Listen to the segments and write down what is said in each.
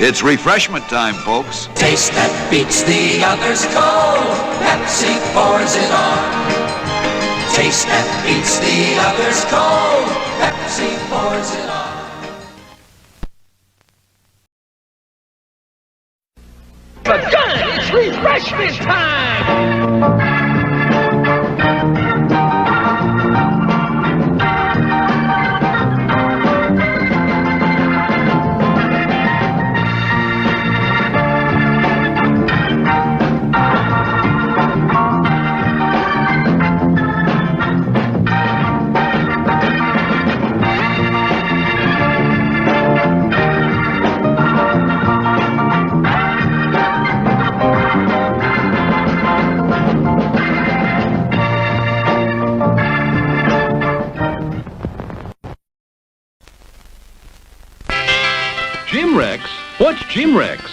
It's refreshment time, folks. Taste that beats the others cold. Pepsi pours it on. Taste that beats the others cold. Pepsi pours it on. But done, it's refreshment time! What's Jimrex?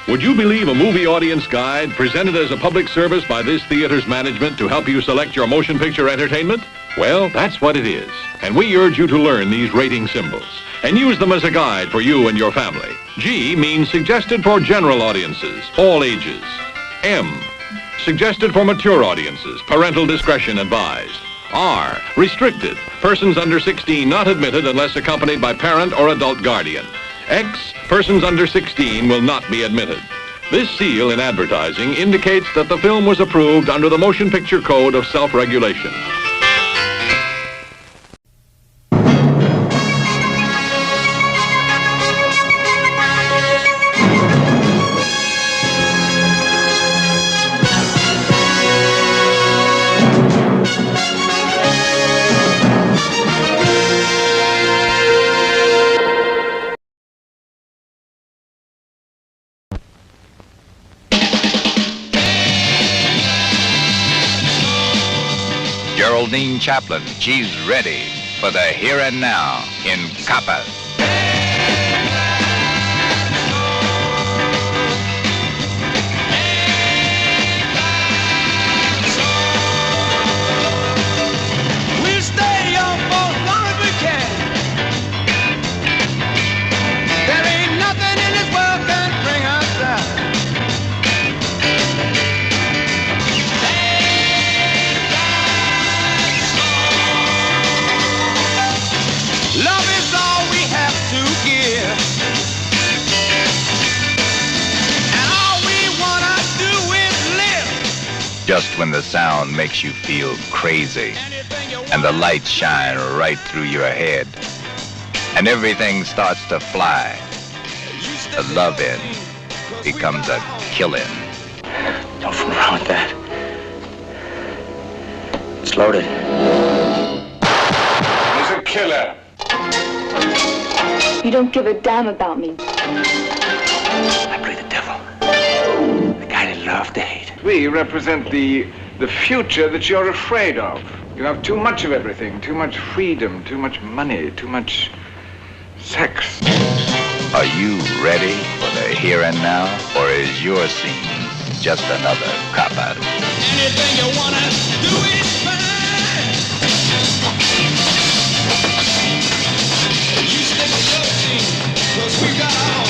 Would you believe a movie audience guide presented as a public service by this theater's management to help you select your motion picture entertainment? Well, that's what it is. And we urge you to learn these rating symbols and use them as a guide for you and your family. G means suggested for general audiences, all ages. M, suggested for mature audiences, parental discretion advised. R, restricted, persons under 16 not admitted unless accompanied by parent or adult guardian. X, persons under 16 will not be admitted. This seal in advertising indicates that the film was approved under the Motion Picture Code of Self-Regulation. Geraldine Chaplin, she's ready for the here and now in Compo. We'll stay on for as long as we can. There ain't nothing in this world can bring us down. Love is all we have to give, and all we wanna do is live. Just when the sound makes you feel crazy and the lights shine right through your head and everything starts to fly, the love-in becomes a kill-in. Don't fool around with that. It's loaded. He's a killer. You don't give a damn about me. I play the devil. The guy that loved to hate. We represent the future that you're afraid of. You have too much of everything, too much freedom, too much money, too much sex. Are you ready for the here and now, or is your scene just another cop-out? Anything you wanna do is fine. You stick to your scene, 'cause we got our own.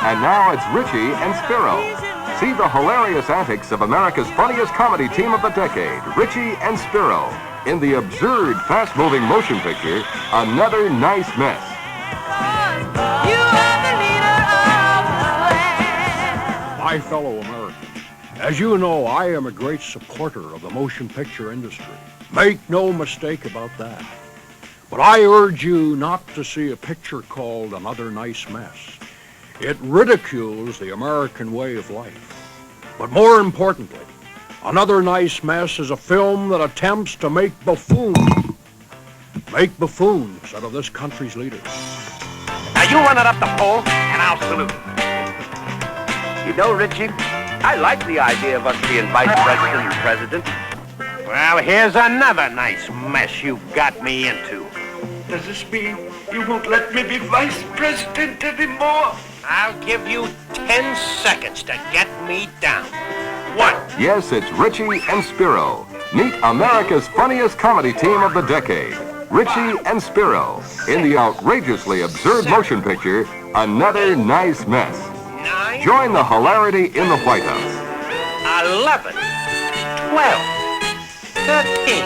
And now it's Richie and Spiro. See the hilarious antics of America's funniest comedy team of the decade, Richie and Spiro, in the absurd, fast-moving motion picture, Another Nice Mess. My fellow Americans, as you know, I am a great supporter of the motion picture industry. Make no mistake about that. But I urge you not to see a picture called Another Nice Mess. It ridicules the American way of life. But more importantly, Another Nice Mess is a film that attempts to make buffoons out of this country's leaders. Now you run it up the pole, and I'll salute. You know, Richie, I like the idea of us being vice president and president. Well, here's another nice mess you've got me into. Does this mean you won't let me be vice president anymore? I'll give you 10 seconds to get me down. 1. Yes, it's Richie and Spiro. Meet America's funniest comedy team of the decade. Richie and Spiro in the outrageously absurd motion picture, Another Nice Mess. 9. Join the hilarity in the White House. 11. 12. 13.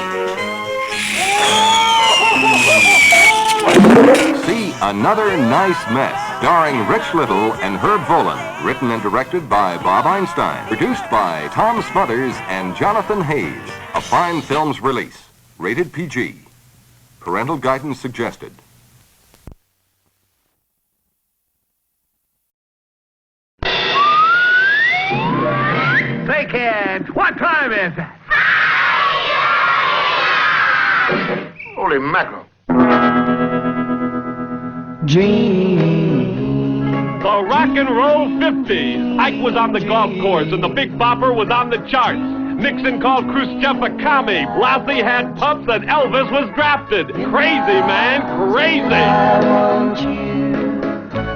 See Another Nice Mess, starring Rich Little and Herb Volan. Written and directed by Bob Einstein. Produced by Tom Smothers and Jonathan Hayes. A Fine Films release. Rated PG. Parental guidance suggested. Say, kids, what time is it? Holy mackerel. Dream. The rock and roll 50s. Ike was on the golf course and the Big Bopper was on the charts. Nixon called Khrushchev a commie. Blassie had pups and Elvis was drafted. Crazy, man, crazy. I want you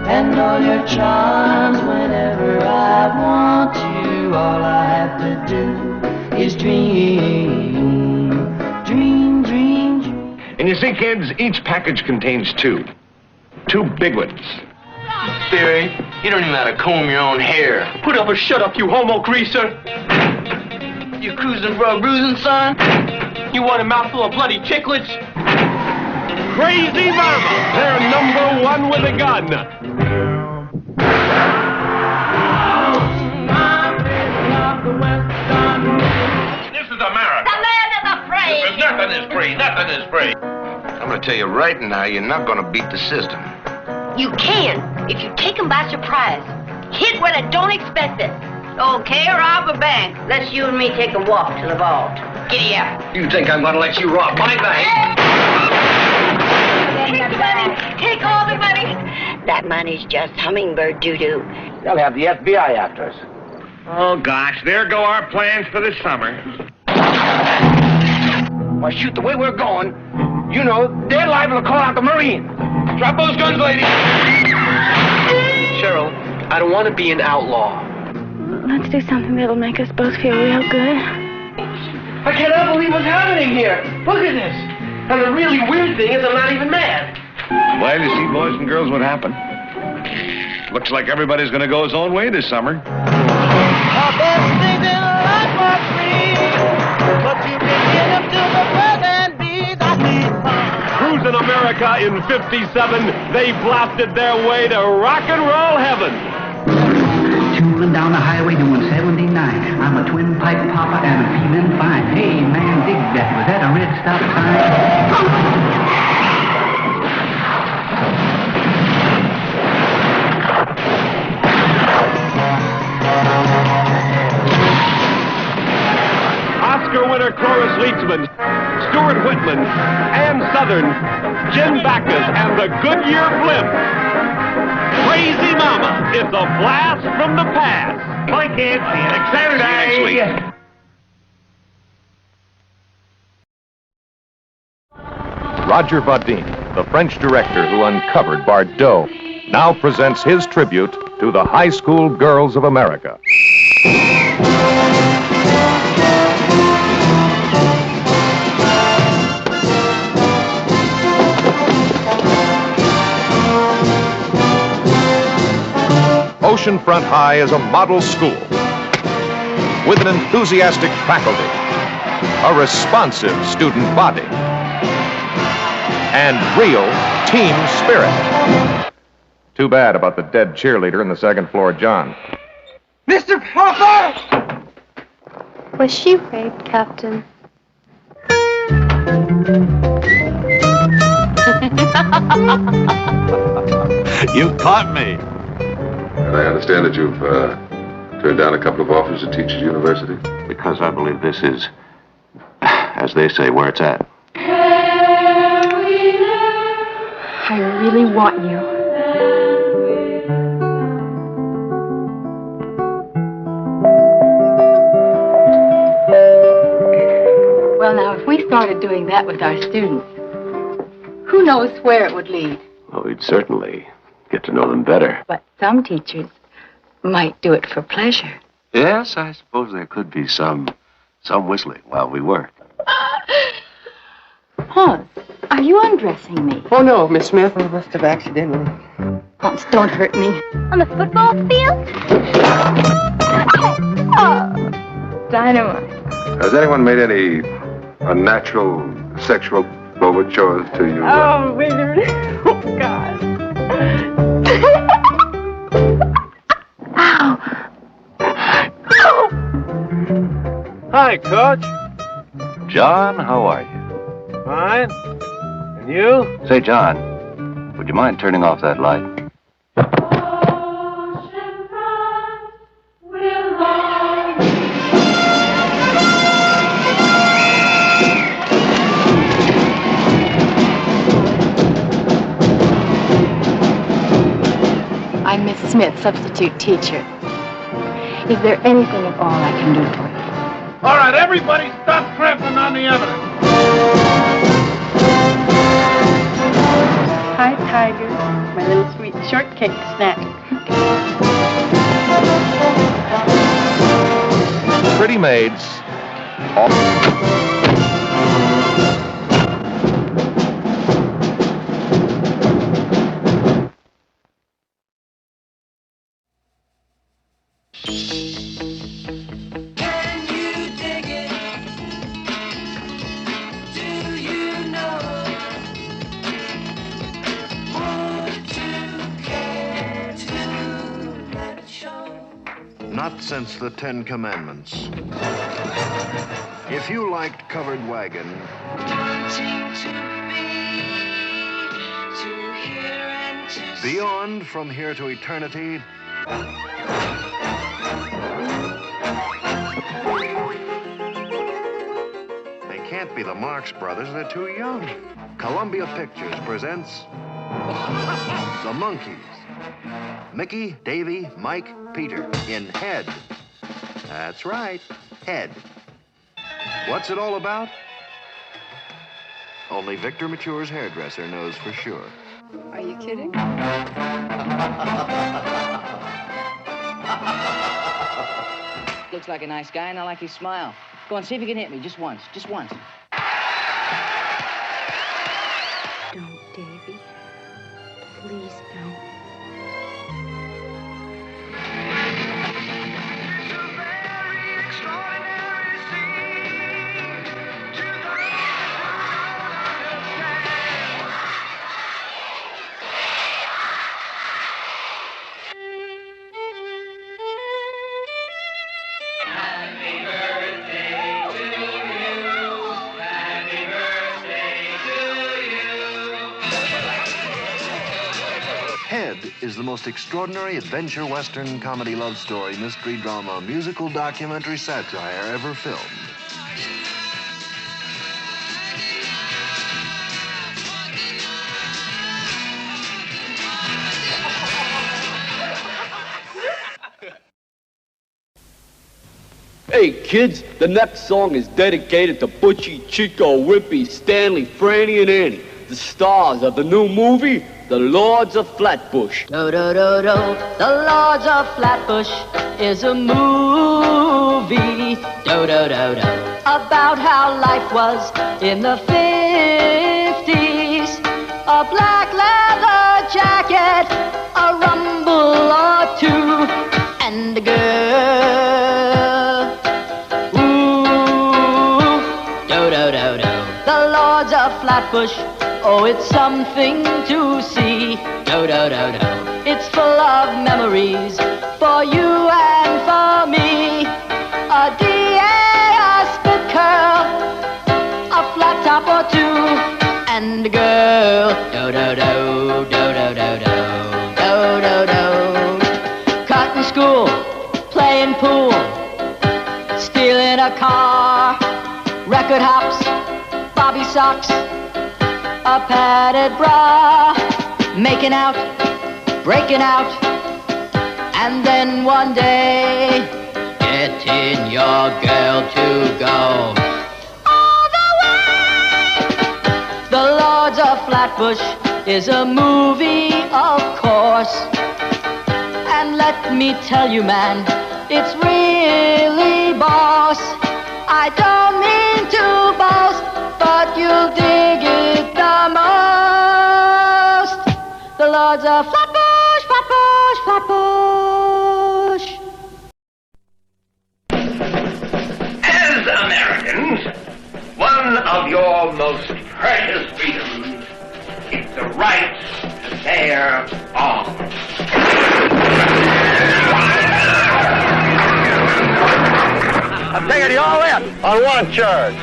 and all your charms whenever I want you. All I have to do is dream, dream, dream, dream. And you see, kids, each package contains 2. 2 big ones. Theory, you don't even know how to comb your own hair. Put up or shut up, you homo greaser. You cruising for a bruising, son? You want a mouthful of bloody chiclets? Crazy Mama, they're number 1 with a gun. This is America. The land of the free. Nothing is free. Nothing is free. I'm going to tell you right now, you're not going to beat the system. You can, if you take them by surprise. Hit where they don't expect it. Okay, rob a bank. Let's you and me take a walk to the vault. Giddy up. You think I'm going to let you rob my bank? Take the money. Take all the money. That money's just hummingbird doo-doo. They'll have the FBI after us. Oh, gosh, there go our plans for the summer. Well, shoot, the way we're going, you know, they're liable to call out the Marines. Drop those guns, lady. Cheryl, I don't want to be an outlaw. Let's do something that'll make us both feel real good. I cannot believe what's happening here. Look at this. And the really weird thing is I'm not even mad. Well, you see, boys and girls, what happened? Looks like everybody's going to go his own way this summer. Cruising America in 57, they blasted their way to rock and roll heaven. Tootling down the highway doing 79. I'm a twin pipe papa and I'm feeling fine. Hey, man, dig that. Was that a red stop sign? Oscar winner Cloris Leachman, Stuart Whitman, Ann Southern, Jim Backus, and the Goodyear Blimp. Crazy Mama, it's a blast from the past. Bye, kids. See you next Saturday. See you next week. Roger Vadim, the French director who uncovered Bardot, now presents his tribute to the high school girls of America. Oceanfront High is a model school with an enthusiastic faculty, a responsive student body, and real team spirit. Too bad about the dead cheerleader in the second floor, John. Mr. Papa! Was she raped, Captain? You caught me. And I understand that you've turned down a couple of offers to teach at university? Because I believe this is, as they say, where it's at. I really want you. Well, now, if we started doing that with our students, who knows where it would lead? Well, we'd certainly Get to know them better. But some teachers might do it for pleasure. Yes, I suppose there could be some whistling while we work. Hans, are you undressing me? Oh, no, Miss Smith. I must have accidentally. Hans, don't hurt me. On the football field? Oh, dynamite. Has anyone made any unnatural sexual overtures to you? Oh, wait a minute. Oh, God. Hi, Coach. John, how are you? Fine. And you? Say, John, would you mind turning off that light? I'm Miss Smith, substitute teacher. Is there anything at all I can do for you? All right, everybody stop cramping on the evidence. Hi, Tiger. My little sweet shortcake snack. Pretty maids. Not since the 10 Commandments. If you liked Covered Wagon, Beyond From Here to Eternity, they can't be the Marx Brothers, they're too young. Columbia Pictures presents The Monkees. Mickey, Davy, Mike, Peter in Head. That's right, Head. What's it all about? Only Victor Mature's hairdresser knows for sure. Are you kidding? Looks like a nice guy, and I like his smile. Go on, see if you can hit me, just once, just once. Don't, Davy. Please don't. Head is the most extraordinary adventure, western, comedy, love story, mystery, drama, musical, documentary, satire ever filmed. Hey, kids, the next song is dedicated to Butchie, Chico, Wimpy, Stanley, Franny, and Annie, the stars of the new movie, The Lords of Flatbush. Do-do-do-do, The Lords of Flatbush is a movie, do-do-do-do, about how life was in the 50s. A black leather jacket, a rumble or two, and a girl. Ooh, do-do-do-do, The Lords of Flatbush. Oh, it's something to see, do-do-do-do. It's full of memories for you and for me. A DA, a spit curl, a flat top or two, and a girl, do-do-do, do-do-do-do, do-do-do. Cutting school, playing pool, stealing a car, record hops, bobby socks, a padded bra, making out, breaking out, and then one day, getting your girl to go all the way. The Lords of Flatbush is a movie, of course. boss. And let me tell you, man, it's really boss. I don't mean to boast, but you'll dig it the most. The Lords of Flatbush, Flatbush, Flatbush. As Americans, one of your most precious freedoms is the right to bear arms. I'm taking you all in on one charge.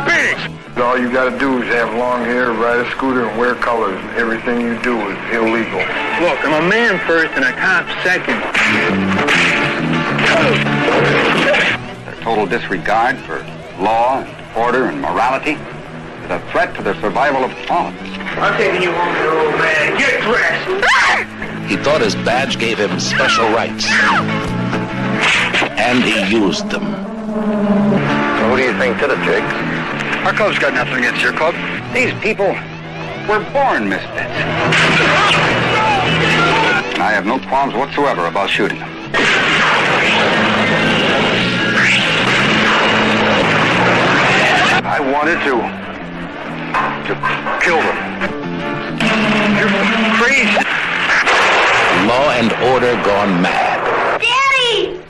Big. All you gotta do is have long hair, ride a scooter, and wear colors. Everything you do is illegal. Look, I'm a man first and a cop second. Their total disregard for law and order and morality is a threat to the survival of all. I'm taking you home, you old man. Get dressed. He thought his badge gave him special rights. And he used them. So what do you think to the jig? Our club's got nothing against your club. These people were born misfits. And I have no qualms whatsoever about shooting them. I wanted to kill them. You're crazy. Law and order gone mad. Daddy!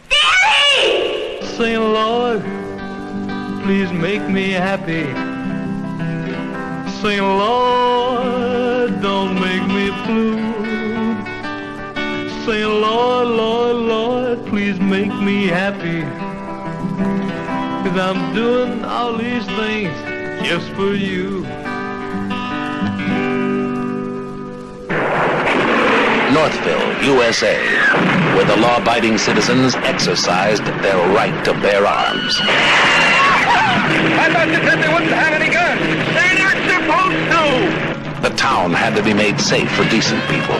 Daddy! Say, Lord, please make me happy. Say, Lord, don't make me blue. Say, Lord, Lord, Lord, please make me happy. 'Cause I'm doing all these things just for you. Northville, USA, where the law-abiding citizens exercised their right to bear arms. I thought you said they wouldn't have any guns. They're not supposed to. The town had to be made safe for decent people.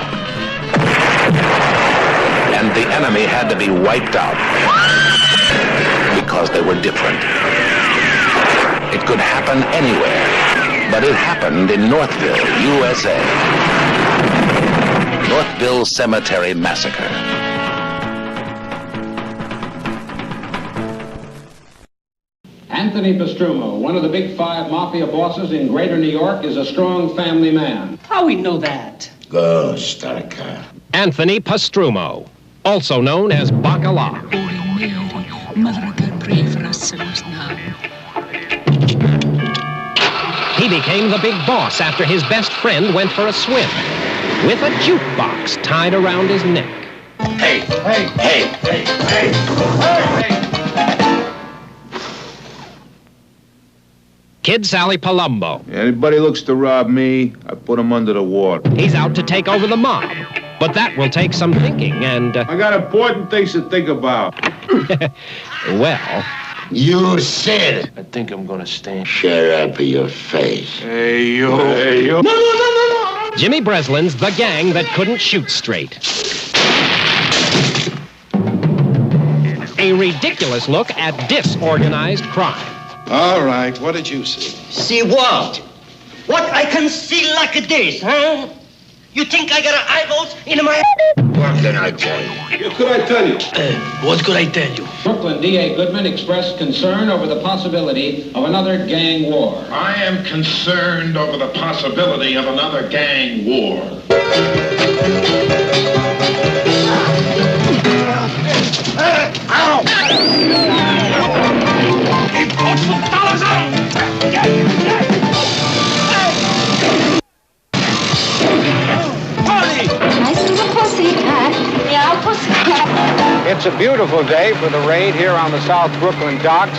And the enemy had to be wiped out. Because they were different. It could happen anywhere, but it happened in Northville, USA. Northville Cemetery Massacre. Anthony Pastrumo, one of the big five mafia bosses in Greater New York, is a strong family man. How we know that? Go, Starka. Anthony Pastrumo, also known as Bacala. Mother God, pray for us sinners now. He became the big boss after his best friend went for a swim with a jukebox tied around his neck. Hey, hey, hey, hey, hey, hey! Kid Sally Palumbo. Anybody looks to rob me, I put him under the water. He's out to take over the mob, but that will take some thinking and... I got important things to think about. Well... You said. I think I'm gonna stand. Shut up in your face. Hey, yo. Hey, yo. No. Jimmy Breslin's the gang that couldn't shoot straight. A ridiculous look at disorganized crime. All right, what did you see? See what? What I can see like this, huh? You think I got eyeballs in my... What can I tell you? What could I tell you? What could I tell you? Brooklyn D.A. Goodman expressed concern over the possibility of another gang war. I am concerned over the possibility of another gang war. It's a beautiful day for the raid here on the South Brooklyn docks.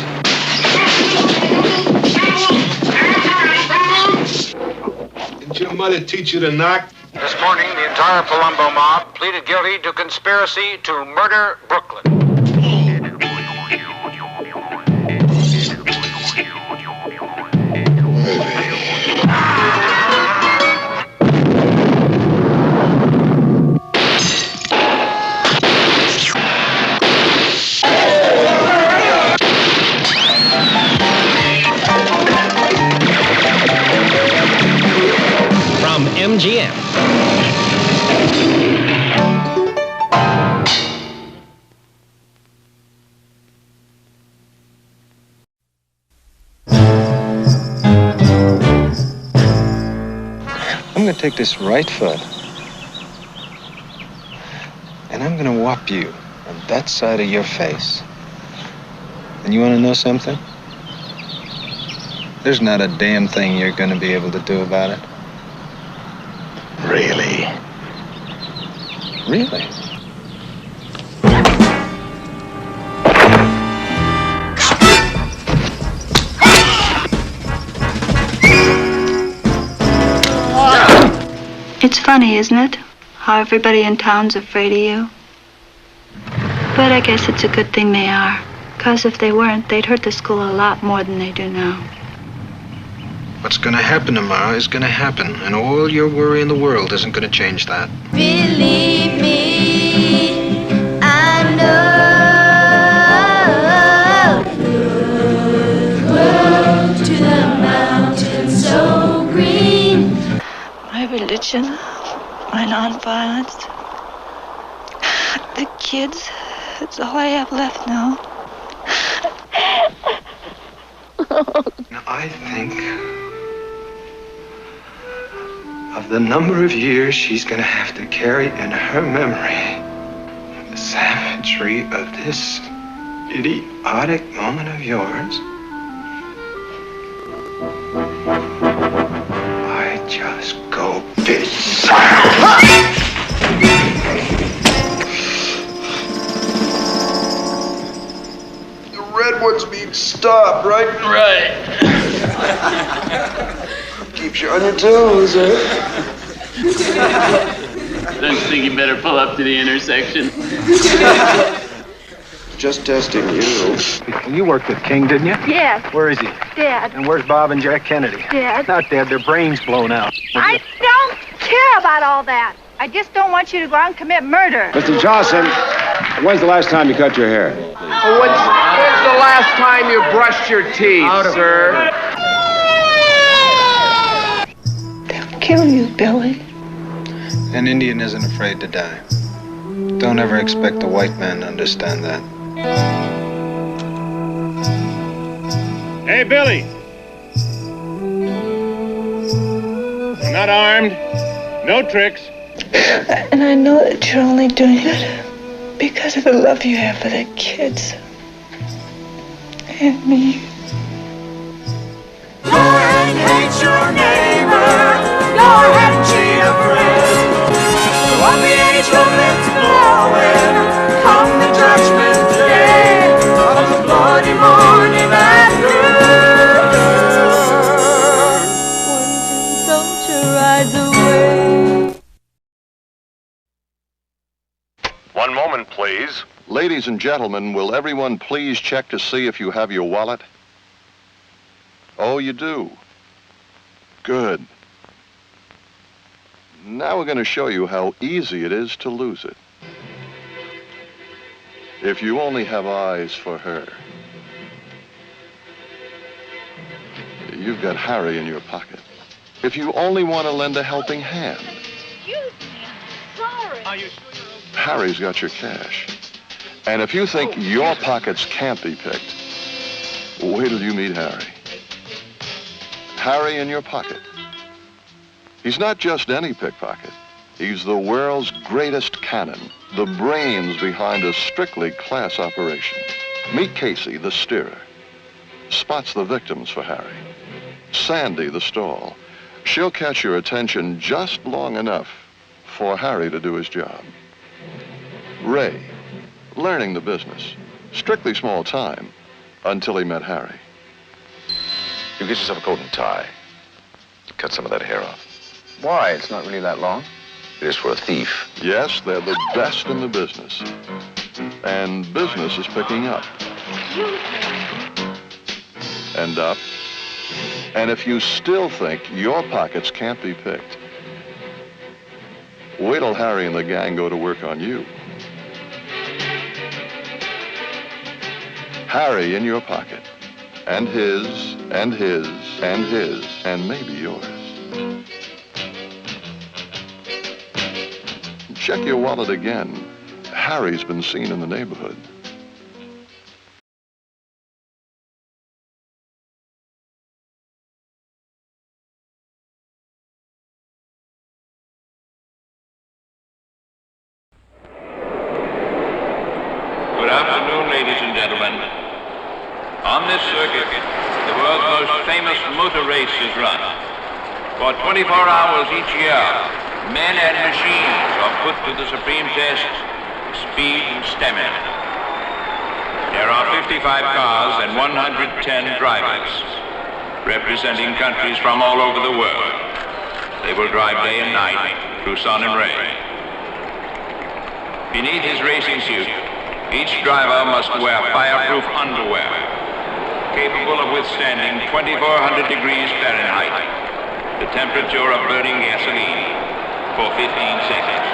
Didn't your mother teach you to knock? This morning, the entire Palumbo mob pleaded guilty to conspiracy to murder Brooklyn. MGM. take this right foot, and I'm gonna whop you on that side of your face. And you wanna know something? There's not a damn thing you're gonna be able to do about it. Really? Really? It's funny, isn't it? How everybody in town's afraid of you. But I guess it's a good thing they are. 'Cause if they weren't, they'd hurt the school a lot more than they do now. What's gonna happen tomorrow is gonna happen, and all your worry in the world isn't gonna change that. Believe me, I know. Look to the mountains so green. My religion, my nonviolence, the kids, it's all I have left now. Now, I think of the number of years she's gonna have to carry in her memory the savagery of this idiotic moment of yours. I just go bizarre. The red ones being stopped, right? Right. Keeps you on your toes, eh? Don't you think you better pull up to the intersection? Just testing you. You worked with King, didn't you? Yes. Where is he? Dad. And where's Bob and Jack Kennedy? Dad. Not dead, their brains blown out. I don't care about all that. I just don't want you to go out and commit murder. Mr. Johnson, when's the last time you cut your hair? When's the last time you brushed your teeth, sir? They'll kill you, Billy. An Indian isn't afraid to die. Don't ever expect a white man to understand that. Hey, Billy. You're not armed. No tricks. And I know that you're only doing it because of the love you have for the kids. And me. Go ahead and hate your neighbor. Go ahead and cheat a friend. From the age of it's blowing, come the judgment day of the bloody morning after. One tin soldier rides away. One moment, please. Ladies and gentlemen, will everyone please check to see if you have your wallet? Oh, you do? Good. Now we're going to show you how easy it is to lose it. If you only have eyes for her. You've got Harry in your pocket. If you only want to lend a helping hand. Excuse me, sorry. Are you sure you're okay? Harry's got your cash. And if you think your pockets can't be picked, wait till you meet Harry. Harry in your pocket. He's not just any pickpocket. He's the world's greatest cannon, the brains behind a strictly class operation. Meet Casey, the steerer. Spots the victims for Harry. Sandy, the stall. She'll catch your attention just long enough for Harry to do his job. Ray, learning the business. Strictly small time until he met Harry. You get yourself a coat and tie. Cut some of that hair off. Why? It's not really that long. It is for a thief. Yes, they're the best in the business. And business is picking up. And up. And if you still think your pockets can't be picked, wait till Harry and the gang go to work on you. Harry in your pocket. And his, and his, and his, and maybe yours. Check your wallet again. Harry's been seen in the neighborhood. On this circuit, the world's most famous motor race is run. For 24 hours each year, men and machines are put to the supreme test, speed and stamina. There are 55 cars and 110 drivers, representing countries from all over the world. They will drive day and night through sun and rain. Beneath his racing suit, each driver must wear fireproof underwear, capable of withstanding 2,400 degrees Fahrenheit, the temperature of burning gasoline, for 15 seconds.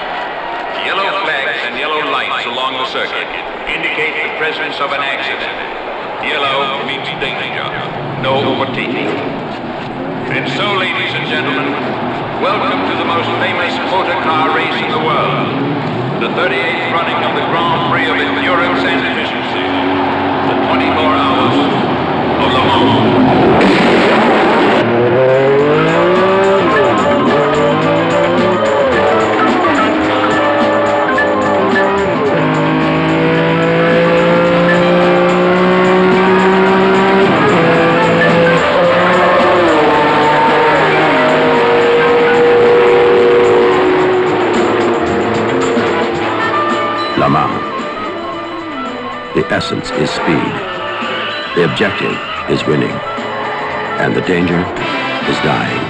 Yellow flags and yellow lights along the circuit indicate the presence of an accident. Yellow means danger, no overtaking. And so, ladies and gentlemen, welcome to the most famous motor car race in the world, the 38th running of the Grand Prix of endurance and efficiency, the 24 hours of Le Mans. Le Mans. The essence is speed. The objective is winning. And the danger is dying.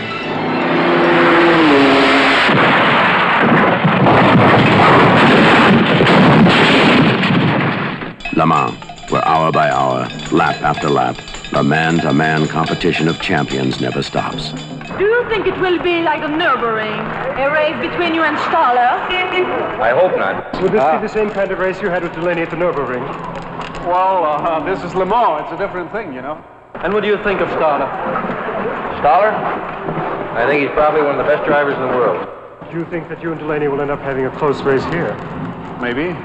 Le Mans, where hour by hour, lap after lap, the man-to-man competition of champions never stops. Do you think it will be like the Nürburgring, a race between you and Staller? I hope not. Would this be the same kind of race you had with Delaney at the Nürburgring? Well, this is Le Mans. It's a different thing, you know. And what do you think of Staller? Staller? I think he's probably one of the best drivers in the world. Do you think that you and Delaney will end up having a close race here? Maybe.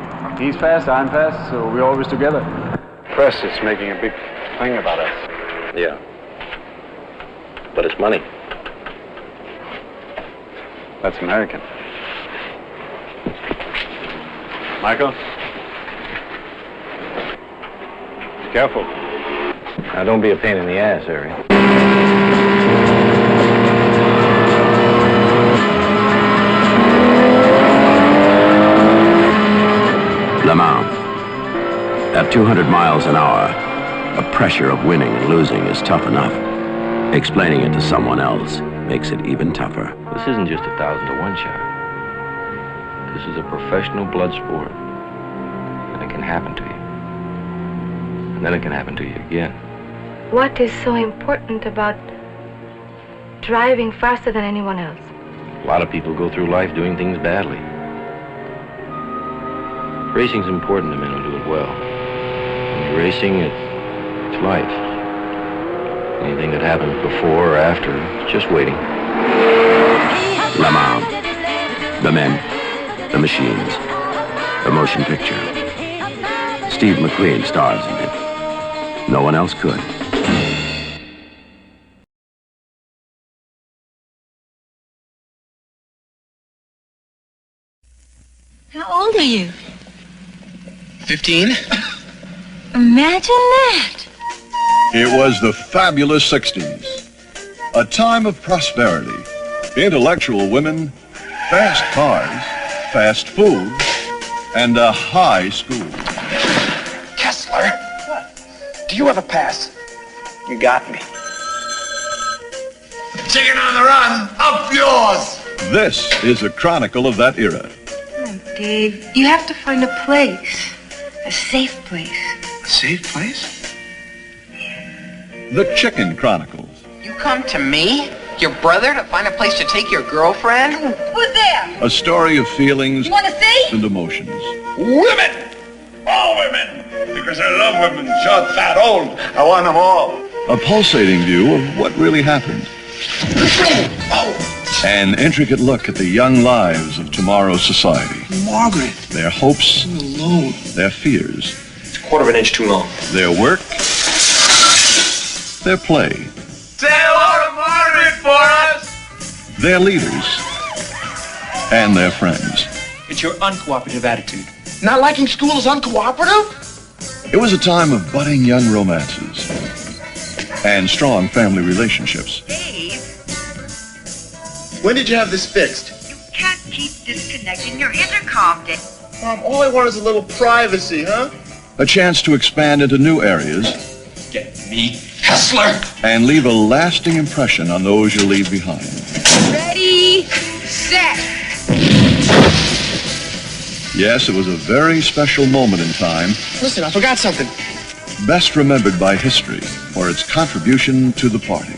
He's fast, I'm fast, so we're always together. Press is making a big thing about us. Yeah. But it's money. That's American. Michael? Careful. Now, don't be a pain in the ass, Harry. Le Mans. At 200 miles an hour, the pressure of winning and losing is tough enough. Explaining it to someone else makes it even tougher. This isn't just a 1,000-to-1 shot. This is a professional blood sport. And it can happen to you. And then it can happen to you again. What is so important about driving faster than anyone else? A lot of people go through life doing things badly. Racing's important to men who do it well. When you're racing, it's life. Anything that happens before or after, it's just waiting. Le Mans. The men, the machines, the motion picture. Steve McQueen stars in it. No one else could. How old are you? 15. Imagine that. It was the fabulous 60s. A time of prosperity, intellectual women, fast cars, fast food, and a high school. Kessler? What? Do you have a pass? You got me. Chicken on the run, up yours! This is a chronicle of that era. Oh, Dave, you have to find a place. A safe place. A safe place? The Chicken Chronicles. You come to me, your brother, to find a place to take your girlfriend? Who's there? A story of feelings You want to see? and emotions. Women! All women! Because I love women, short, fat, old. I want them all. A pulsating view of what really happened. Oh! An intricate look at the young lives of tomorrow's society. Margaret! Their hopes, I'm alone. their fears. It's a quarter of an inch too long. Their work, their play. Say hello to Margaret for us! Their leaders, and their friends. It's your uncooperative attitude. Not liking school is uncooperative? It was a time of budding young romances, and strong family relationships. Dave, When did you have this fixed? can't keep disconnecting your intercom, Dave. Mom, all I want is a little privacy, huh? A chance to expand into new areas. Get me, hustler! And leave a lasting impression on those you leave behind. Ready, set. Yes, it was a very special moment in time, Listen, I forgot something. best remembered by history for its contribution to the party.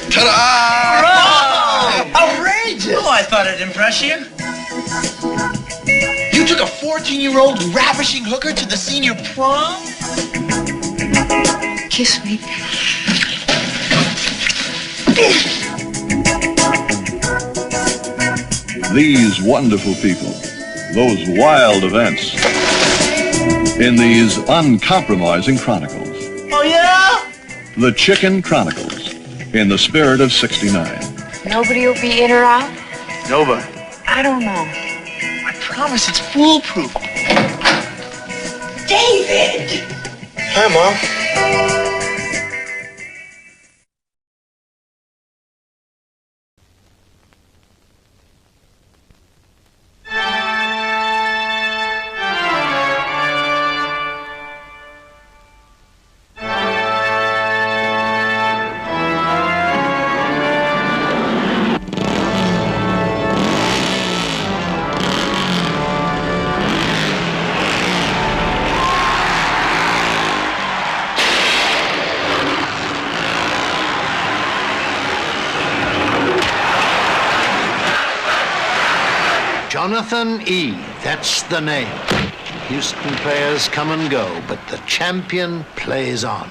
Ta-da! Outrageous! Oh, I thought it'd impress you. You took a 14-year-old ravishing hooker to the senior prom? Kiss me. These wonderful people, those wild events, in these uncompromising chronicles. Oh, yeah? The Chicken Chronicles, in the spirit of '69. Nobody will be in or out? Nova. I don't know. I promise it's foolproof. David! Hi, Mom. Jonathan E., that's the name. Houston players come and go, but the champion plays on.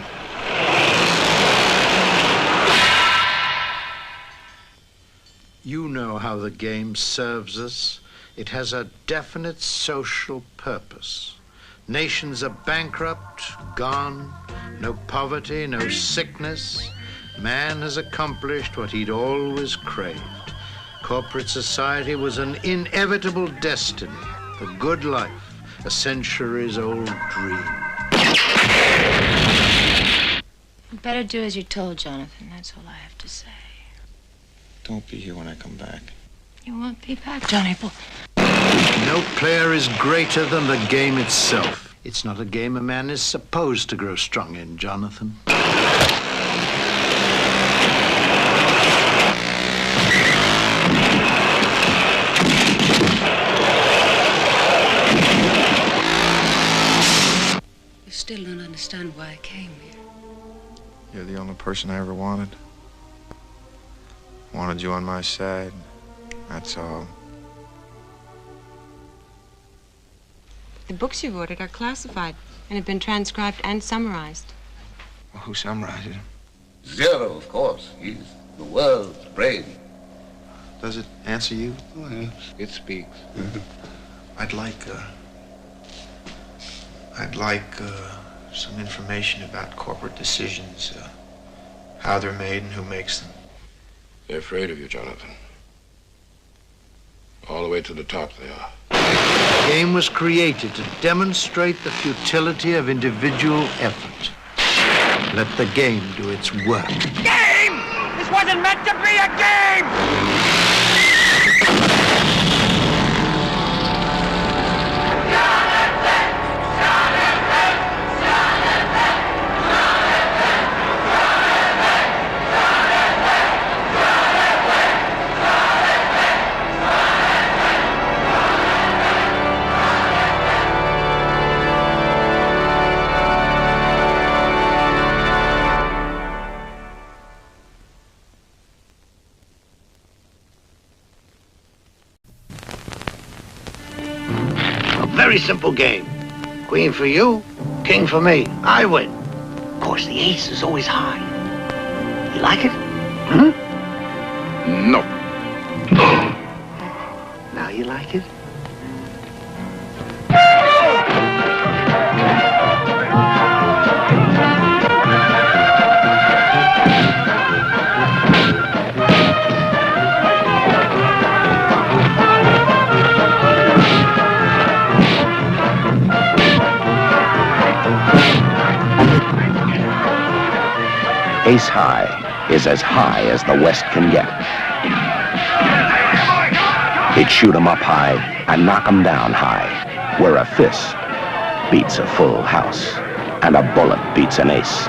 You know how the game serves us. It has a definite social purpose. Nations are bankrupt, gone, no poverty, no sickness. Man has accomplished what he'd always craved. Corporate society was an inevitable destiny, the good life, a centuries-old dream. You better do as you're told, Jonathan. That's all I have to say. Don't be here when I come back. You won't be back, Johnny boy. No player is greater than the game itself. It's not a game a man is supposed to grow strong in, Jonathan. You still don't understand why I came here. You're the only person I ever wanted. Wanted you on my side. That's all. The books you've ordered are classified and have been transcribed and summarized. Well, who summarized them? Zero, of course. He's the world's brain. Does it answer you? Oh, yes, it speaks. I'd like some information about corporate decisions, how they're made and who makes them. They're afraid of you, Jonathan. All the way to the top they are. The game was created to demonstrate the futility of individual effort. Let the game do its work. Game! This wasn't meant to be a game! Very simple game. Queen for you, king for me. I win. Of course, the ace is always high. You like it? Hmm? No. Now you like it? Ace High is as high as the West can get. He'd shoot 'em up high and knock 'em down high, where a fist beats a full house and a bullet beats an ace.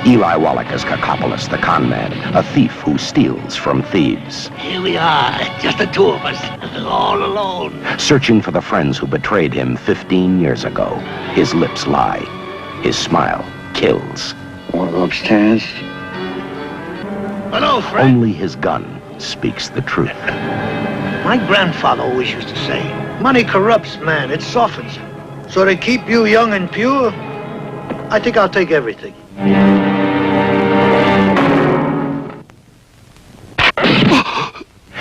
Eli Wallach as Cacopolis, the con man, a thief who steals from thieves. Here we are, just the two of us, all alone. Searching for the friends who betrayed him 15 years ago. His lips lie. His smile kills. Want to go upstairs? Hello, friend. Only his gun speaks the truth. My grandfather always used to say, money corrupts, man. It softens him. So to keep you young and pure, I think I'll take everything.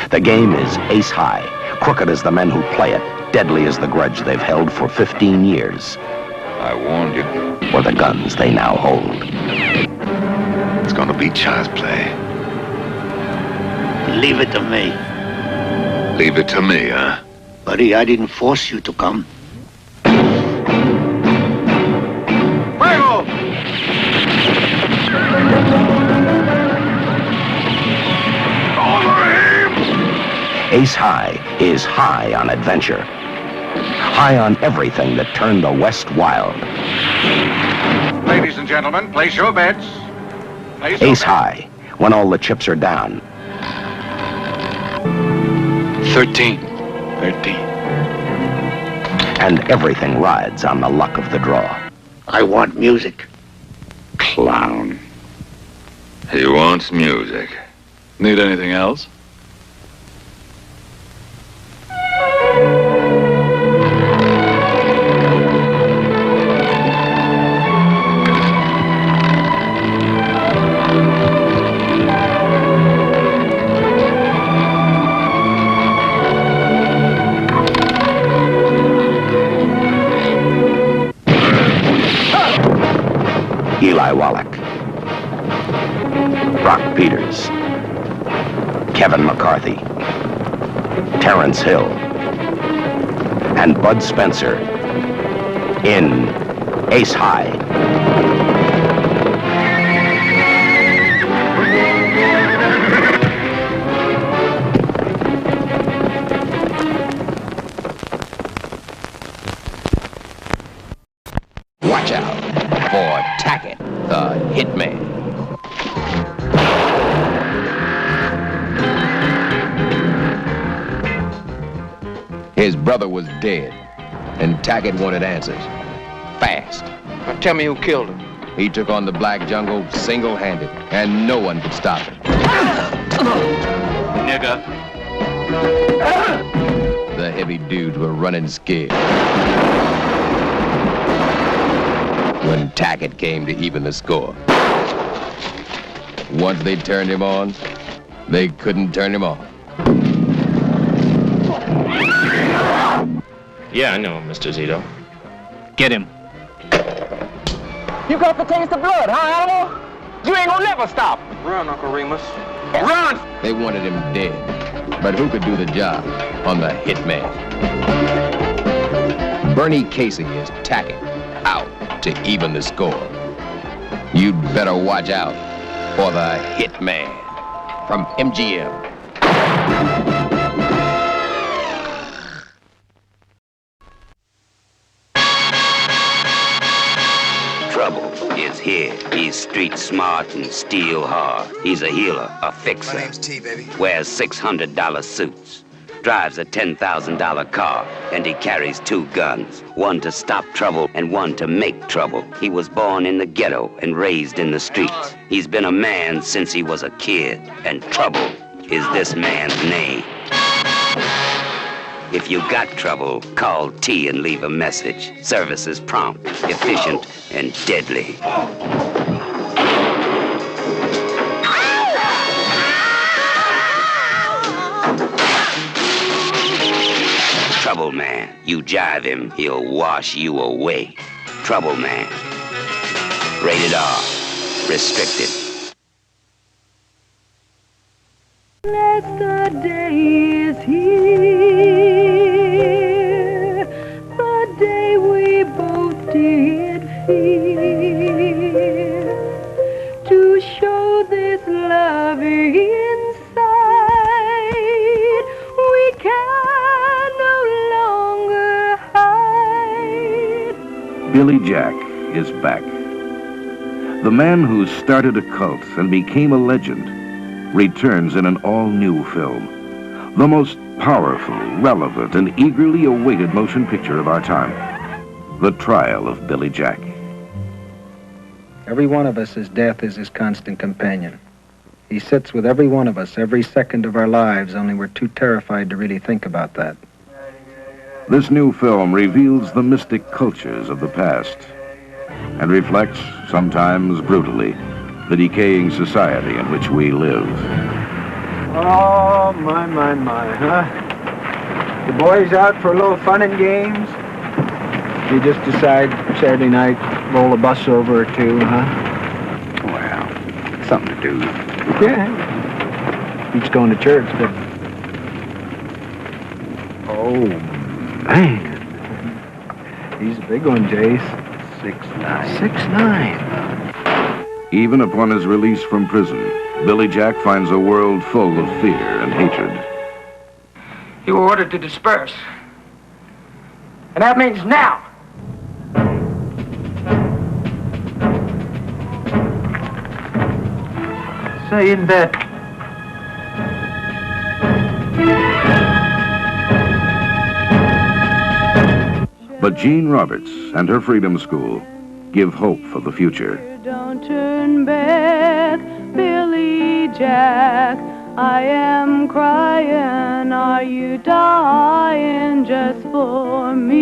The game is ace high, crooked as the men who play it, deadly as the grudge they've held for 15 years. I warned you. Or the guns they now hold. It's gonna be child's play. Leave it to me. Leave it to me, huh? Buddy, I didn't force you to come. Fuego! Ace High is high on adventure. High on everything that turned the West wild. Ladies and gentlemen, place your bets. Ace High, when all the chips are down. 13. And everything rides on the luck of the draw. I want music. Clown. He wants music. Need anything else? Eli Wallach, Brock Peters, Kevin McCarthy, Terrence Hill, and Bud Spencer in Ace High. Watch out for Tackett, the Hitman. His brother was dead, and Tackett wanted answers. Fast. Now tell me who killed him. He took on the Black Jungle single-handed, and no one could stop him. Nigga. The heavy dudes were running scared. When Tackett came to even the score. Once they turned him on, they couldn't turn him off. Yeah, I know him, Mr. Zito. Get him. You got the taste of blood, huh, animal? You ain't gonna never stop. Run, Uncle Remus. Run! They wanted him dead, but who could do the job on the Hitman? Bernie Casey is Tackett, out to even the score. You'd better watch out for the Hitman from MGM. Trouble is here. He's street smart and steel hard. He's a healer, a fixer. My name's T, baby. Wears $600 suits. Drives a $10,000 car, and he carries 2 guns. One to stop trouble and one to make trouble. He was born in the ghetto and raised in the streets. He's been a man since he was a kid, and trouble is this man's name. If you got trouble, call T and leave a message. Service is prompt, efficient, and deadly. Trouble man, you jive him, he'll wash you away. Trouble man. Rated R. Restricted. The day is here, the day we both did fear, to show the Billy Jack is back. The man who started a cult and became a legend returns in an all-new film. The most powerful, relevant, and eagerly awaited motion picture of our time. The Trial of Billy Jack. Every one of us is death is his constant companion. He sits with every one of us every second of our lives, only we're too terrified to really think about that. This new film reveals the mystic cultures of the past and reflects, sometimes brutally, the decaying society in which we live. Oh, my, huh? The boys out for a little fun and games? You just decide Saturday night, roll a bus over or two, huh? Well, something to do. Yeah. He's going to church, but... Oh, man. He's a big one, Jace. 6'9". 6'9". Even upon his release from prison, Billy Jack finds a world full of fear and hatred. You were ordered to disperse. And that means now. Say in bed. But Jean Roberts and her Freedom School give hope for the future. Don't turn back, Billy Jack. I am crying. Are you dying just for me?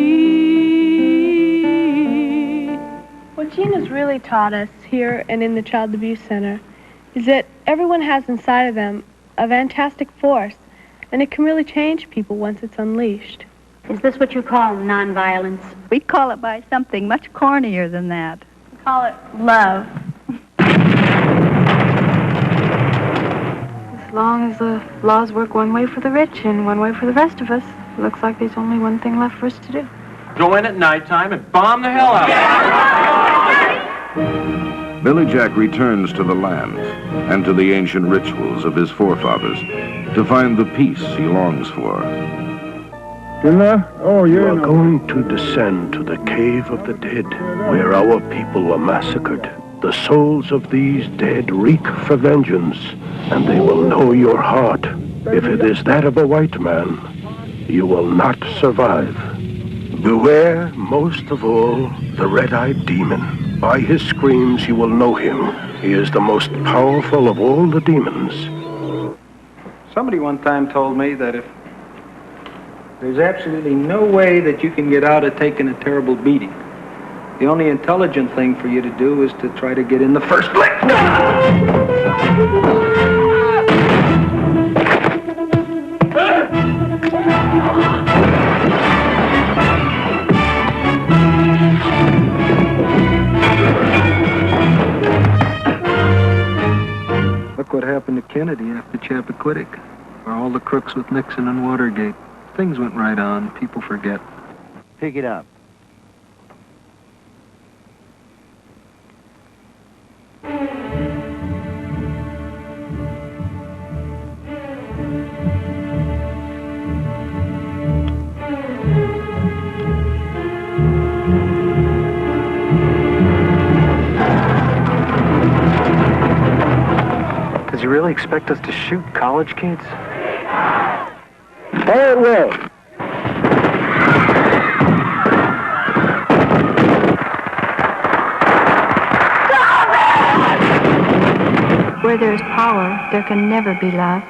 What Jean has really taught us here and in the Child Abuse Center is that everyone has inside of them a fantastic force, and it can really change people once it's unleashed. Is this what you call nonviolence? We call it by something much cornier than that. We call it love. As long as the laws work one way for the rich and one way for the rest of us, it looks like there's only one thing left for us to do. Go in at nighttime and bomb the hell out of it. Billy Jack returns to the land and to the ancient rituals of his forefathers to find the peace he longs for. You are going to descend to the cave of the dead, where our people were massacred. The souls of these dead reek for vengeance, and they will know your heart. If it is that of a white man, you will not survive. Beware, most of all, the red-eyed demon. By his screams you will know him. He is the most powerful of all the demons. Somebody one time told me that if there's absolutely no way that you can get out of taking a terrible beating, the only intelligent thing for you to do is to try to get in the first place. Look what happened to Kennedy after Chappaquiddick, or all the crooks with Nixon and Watergate. Things went right on. People forget. Pick it up. Does he really expect us to shoot college kids? Fire away. Where there is power, there can never be love.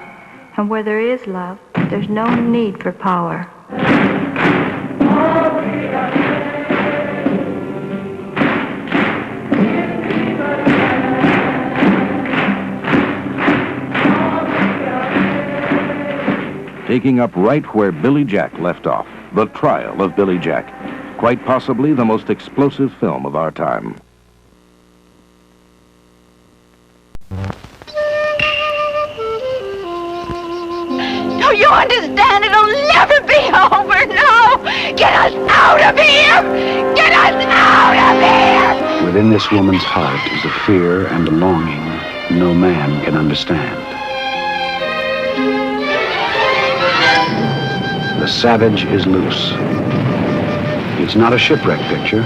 And where there is love, there's no need for power. Taking up right where Billy Jack left off, The Trial of Billy Jack, quite possibly the most explosive film of our time. Don't you understand? It'll never be over, no! Get us out of here! Get us out of here! Within this woman's heart is a fear and a longing no man can understand. The savage is loose. It's not a shipwreck picture.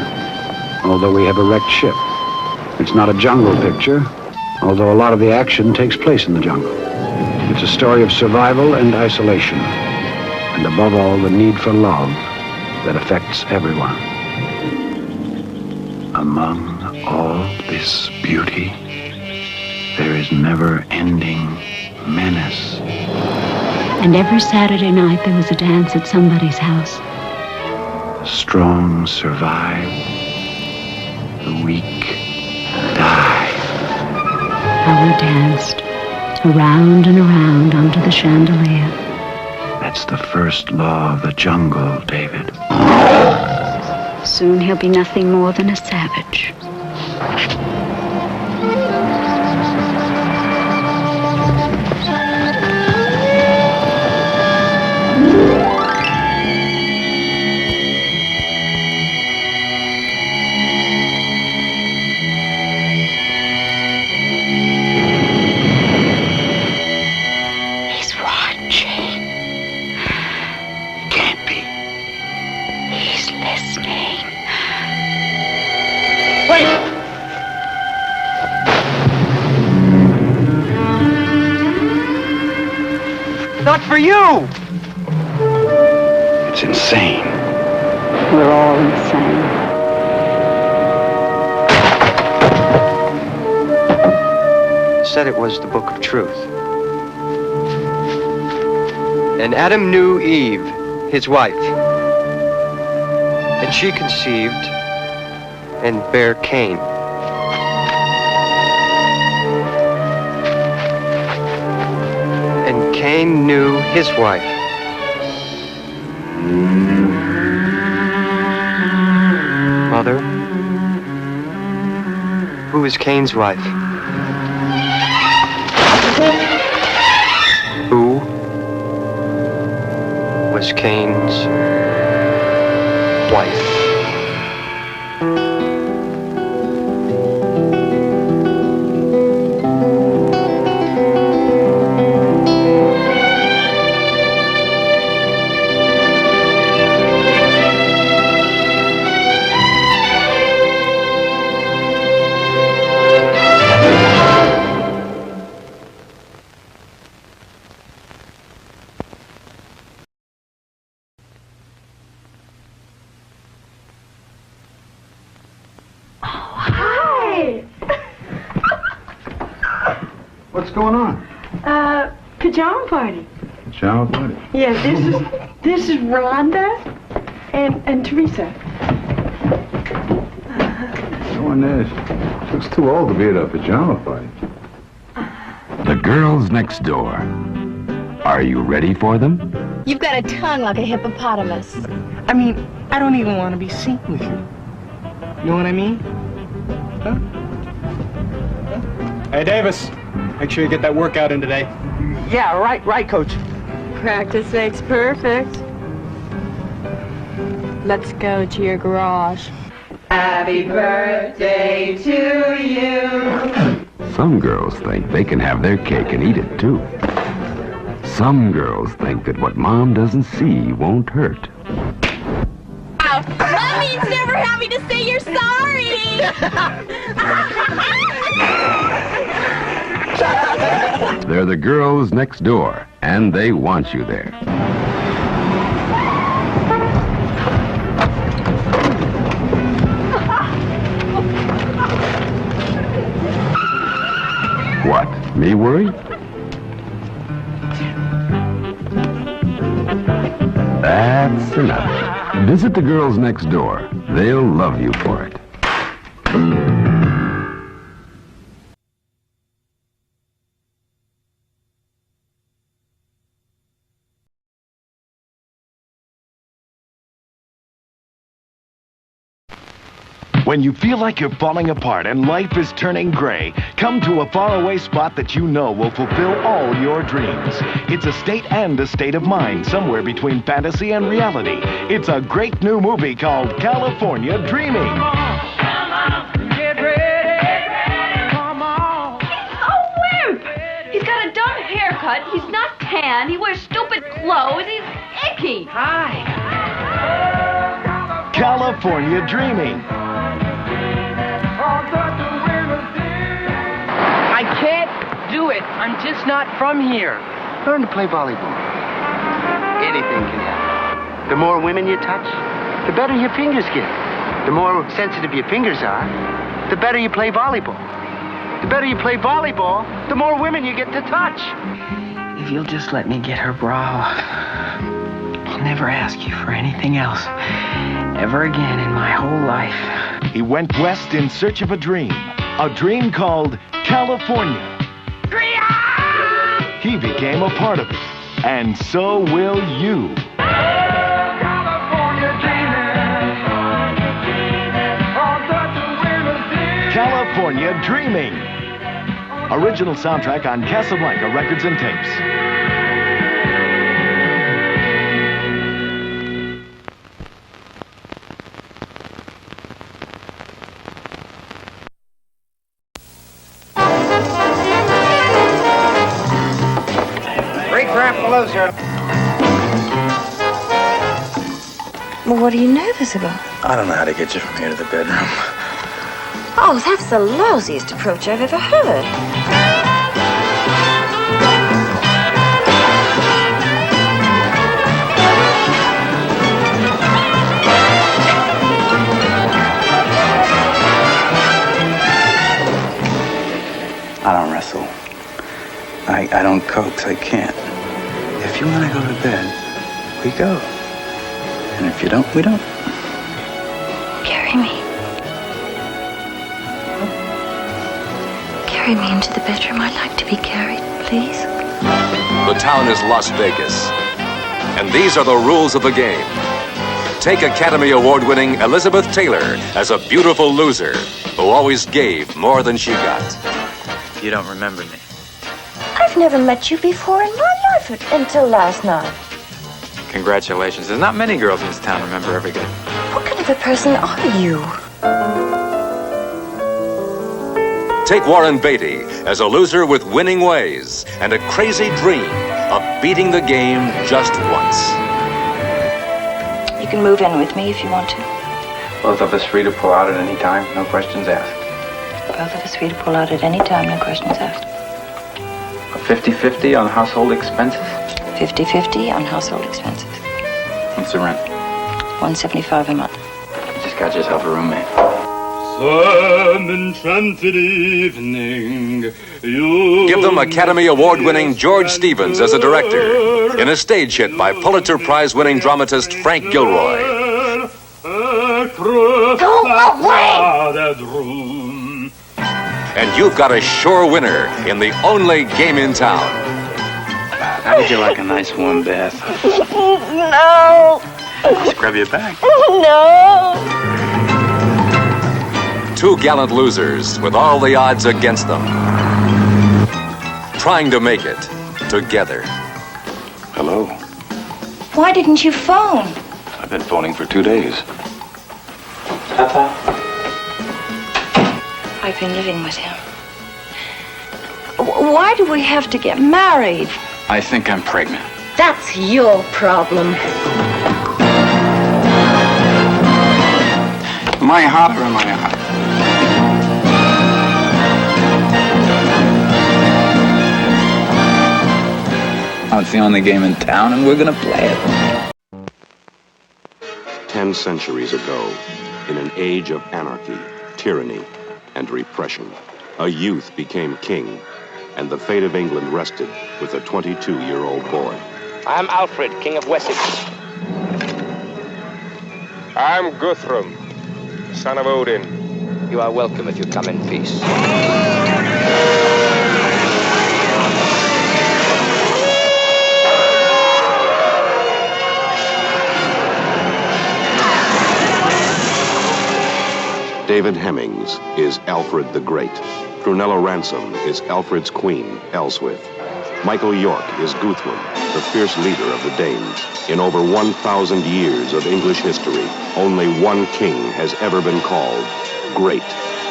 although we have a wrecked ship. It's not a jungle picture, although a lot of the action takes place in the jungle. It's a story of survival and isolation, and above all, the need for love that affects everyone. Among all this beauty, there is never-ending menace. And every Saturday night there was a dance at somebody's house. The strong survive, the weak die. How we danced, around and around onto the chandelier. That's the first law of the jungle, David. Soon he'll be nothing more than a savage. Not for you! It's insane. We're all insane. Said it was the book of truth. And Adam knew Eve, his wife. And she conceived and bare Cain. And Cain knew his wife. Mother, who is Cain's wife? Who was Cain's wife? What's going on? Pajama party. Pajama party? Yeah, this is Rhonda and Teresa. No one is. She looks too old to be at a pajama party. The girls next door. Are you ready for them? You've got a tongue like a hippopotamus. I mean, I don't even want to be seen with you. You know what I mean? Huh? Hey, Davis, make sure you get that workout in today. Yeah, right, Coach. Practice makes perfect. Let's go to your garage. Happy birthday to you. Some girls think they can have their cake and eat it too. Some girls think that what mom doesn't see won't hurt. Wow, that means never having to say you're sorry. They're the girls next door, and they want you there. What? Me worry? That's enough. Visit the girls next door. They'll love you for it. When you feel like you're falling apart and life is turning gray, come to a faraway spot that you know will fulfill all your dreams. It's a state and a state of mind, somewhere between fantasy and reality. It's a great new movie called California Dreaming. Get ready. Come on. He's so wimp. He's got a dumb haircut. He's not tan. He wears stupid clothes. He's icky. Hi. California Dreaming. it. I'm just not from here. Learn to play volleyball. Anything can happen. The more women you touch, the better your fingers get. The more sensitive your fingers are, the better you play volleyball. The better you play volleyball, the more women you get to touch. If you'll just let me get her bra, I'll never ask you for anything else ever again in my whole life. He went west in search of a dream called California. He became a part of it, and so will you. California Dreaming. Original soundtrack on Casablanca Records and Tapes. Great crap below, sir. Well, what are you nervous about? I don't know how to get you from here to the bedroom. Oh, that's the lousiest approach I've ever heard. I don't wrestle. I don't coax. I can't. If you want to go to bed, we go. And if you don't, we don't. Carry me. Carry me into the bedroom. I'd like to be carried, please. The town is Las Vegas. And these are the rules of the game. Take Academy Award-winning Elizabeth Taylor as a beautiful loser who always gave more than she got. You don't remember me. I've never met you before in my life until last night. Congratulations. There's not many girls in this town remember every day. What kind of a person are you? Take Warren Beatty as a loser with winning ways and a crazy dream of beating the game just once. You can move in with me if you want to. Both of us free to pull out at any time, no questions asked. Both of us free to pull out at any time, no questions asked. A 50-50 on household expenses? 50-50 on household expenses. What's the rent? $175 a month. You just got yourself a roommate. Some enchanted evening, you... Give them Academy Award-winning George Stevens as a director in a stage hit by Pulitzer Prize-winning dramatist Frank Gilroy. Go away! And you've got a sure winner in the only game in town. How would you like a nice warm bath? No! I'll scrub your back. No! Two gallant losers with all the odds against them. Trying to make it together. Hello. Why didn't you phone? I've been phoning for 2 days. Papa? I've been living with him. Why do we have to get married? I think I'm pregnant. That's your problem. Am I hot or am I hot? Oh, it's the only game in town, and we're gonna play it. 10 centuries ago, in an age of anarchy, tyranny, and repression, a youth became king, and the fate of England rested with a 22-year-old boy. I'm Alfred, King of Wessex. I'm Guthrum, son of Odin. You are welcome if you come in peace. David Hemmings is Alfred the Great. Prunella Ransom is Alfred's queen, Elswith. Michael York is Guthrum, the fierce leader of the Danes. In over 1,000 years of English history, only one king has ever been called Great,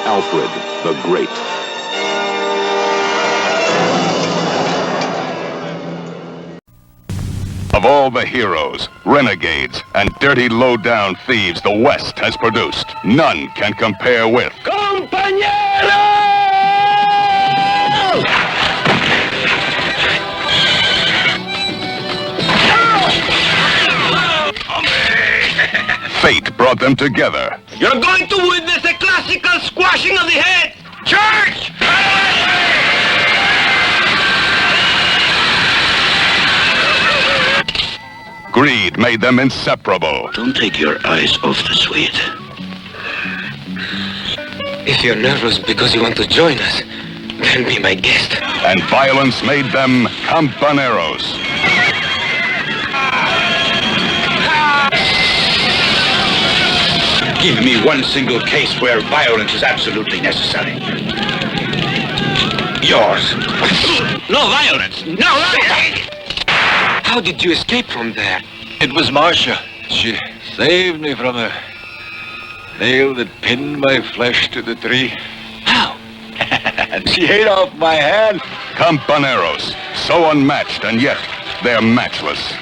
Alfred the Great. Of all the heroes, renegades, and dirty low-down thieves the West has produced, none can compare with... Companeros! brought them together. You're going to witness a classical squashing of the head. Church! Greed made them inseparable. Don't take your eyes off the sweet. If you're nervous because you want to join us, then be my guest. And violence made them Companeros. Give me one single case where violence is absolutely necessary. Yours. No violence! No violence! How did you escape from there? It was Marcia. She saved me from a nail that pinned my flesh to the tree. How? And she ate off my hand. Companeros, so unmatched, and yet they're matchless.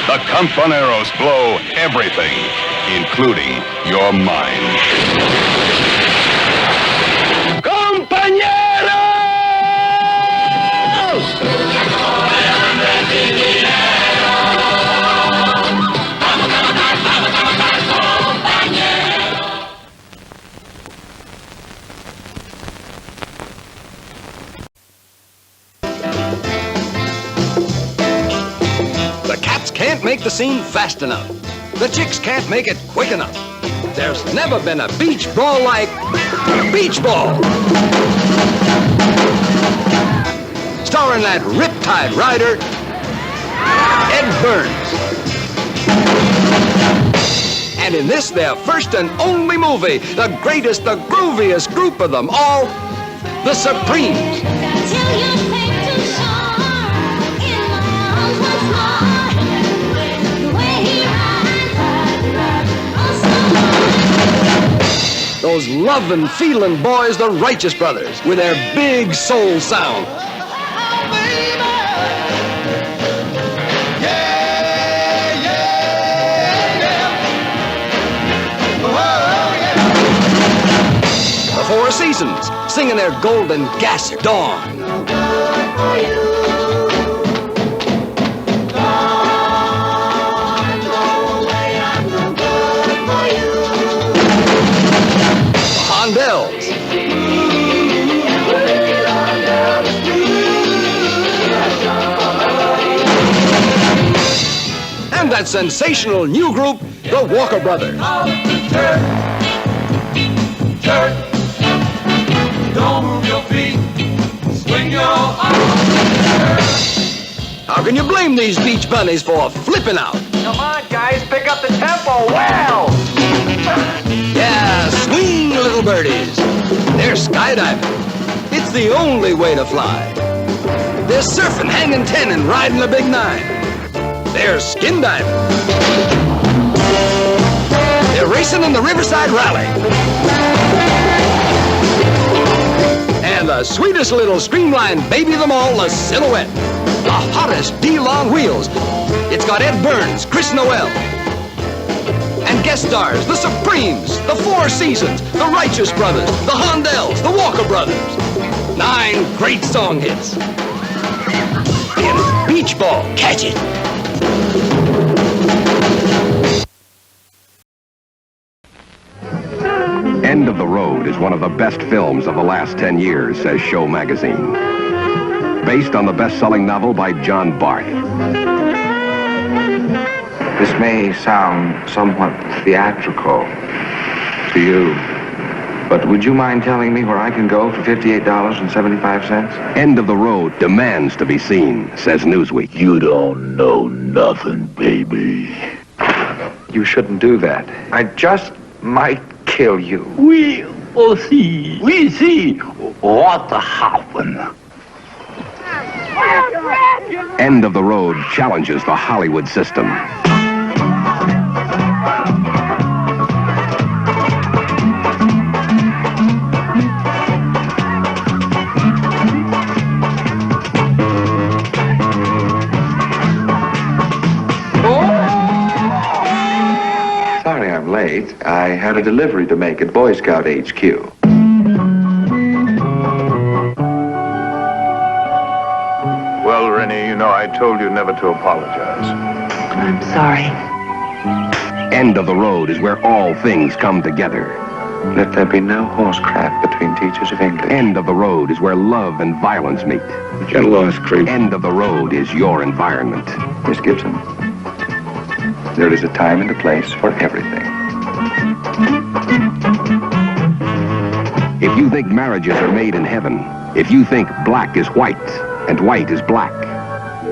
The Companeros blow everything, including your mind. The cats can't make the scene fast enough. The chicks can't make it quick enough. There's never been a beach brawl like Beach Ball. Starring that riptide rider, Ed Burns. And in this, their first and only movie, the greatest, the grooviest group of them all, the Supremes. Those lovin', feelin' boys, the Righteous Brothers, with their big soul sound. The Four Seasons, singing their golden gasser, Dawn. Bells. And that sensational new group, the Walker Brothers. Turn. Don't move your feet. Swing your arms. How can you blame these beach bunnies for flipping out? Come on, guys, pick up the tempo. Wow. Yeah, swing, little birdies. They're skydiving. It's the only way to fly. They're surfing, hanging 10, and riding the big 9. They're skin diving. They're racing in the Riverside Rally. And the sweetest little streamlined baby of them all, the Silhouette. The hottest deal on wheels. It's got Ed Burns, Chris Noel. And guest stars, the Supremes, the Four Seasons, the Righteous Brothers, the Hondells, the Walker Brothers. 9 great song hits. In Beach Ball, catch it. End of the Road is one of the best films of the last 10 years, says Show Magazine. Based on the best-selling novel by John Barth. This may sound somewhat theatrical to you, but would you mind telling me where I can go for $58.75? End of the Road demands to be seen, says Newsweek. You don't know nothing, baby. You shouldn't do that. I just might kill you. We'll see. We see what happened. End of the Road challenges the Hollywood system. Sorry I'm late. I had a delivery to make at Boy Scout HQ. you know I told you never to apologize. I'm sorry. End of the road is where all things come together. Let there be no horsecraft between teachers of English. End of the road is where love and violence meet. Get lost, creep. End of the road is your environment. Miss Gibson, there is a time and a place for everything. If you think marriages are made in heaven, if you think black is white and white is black.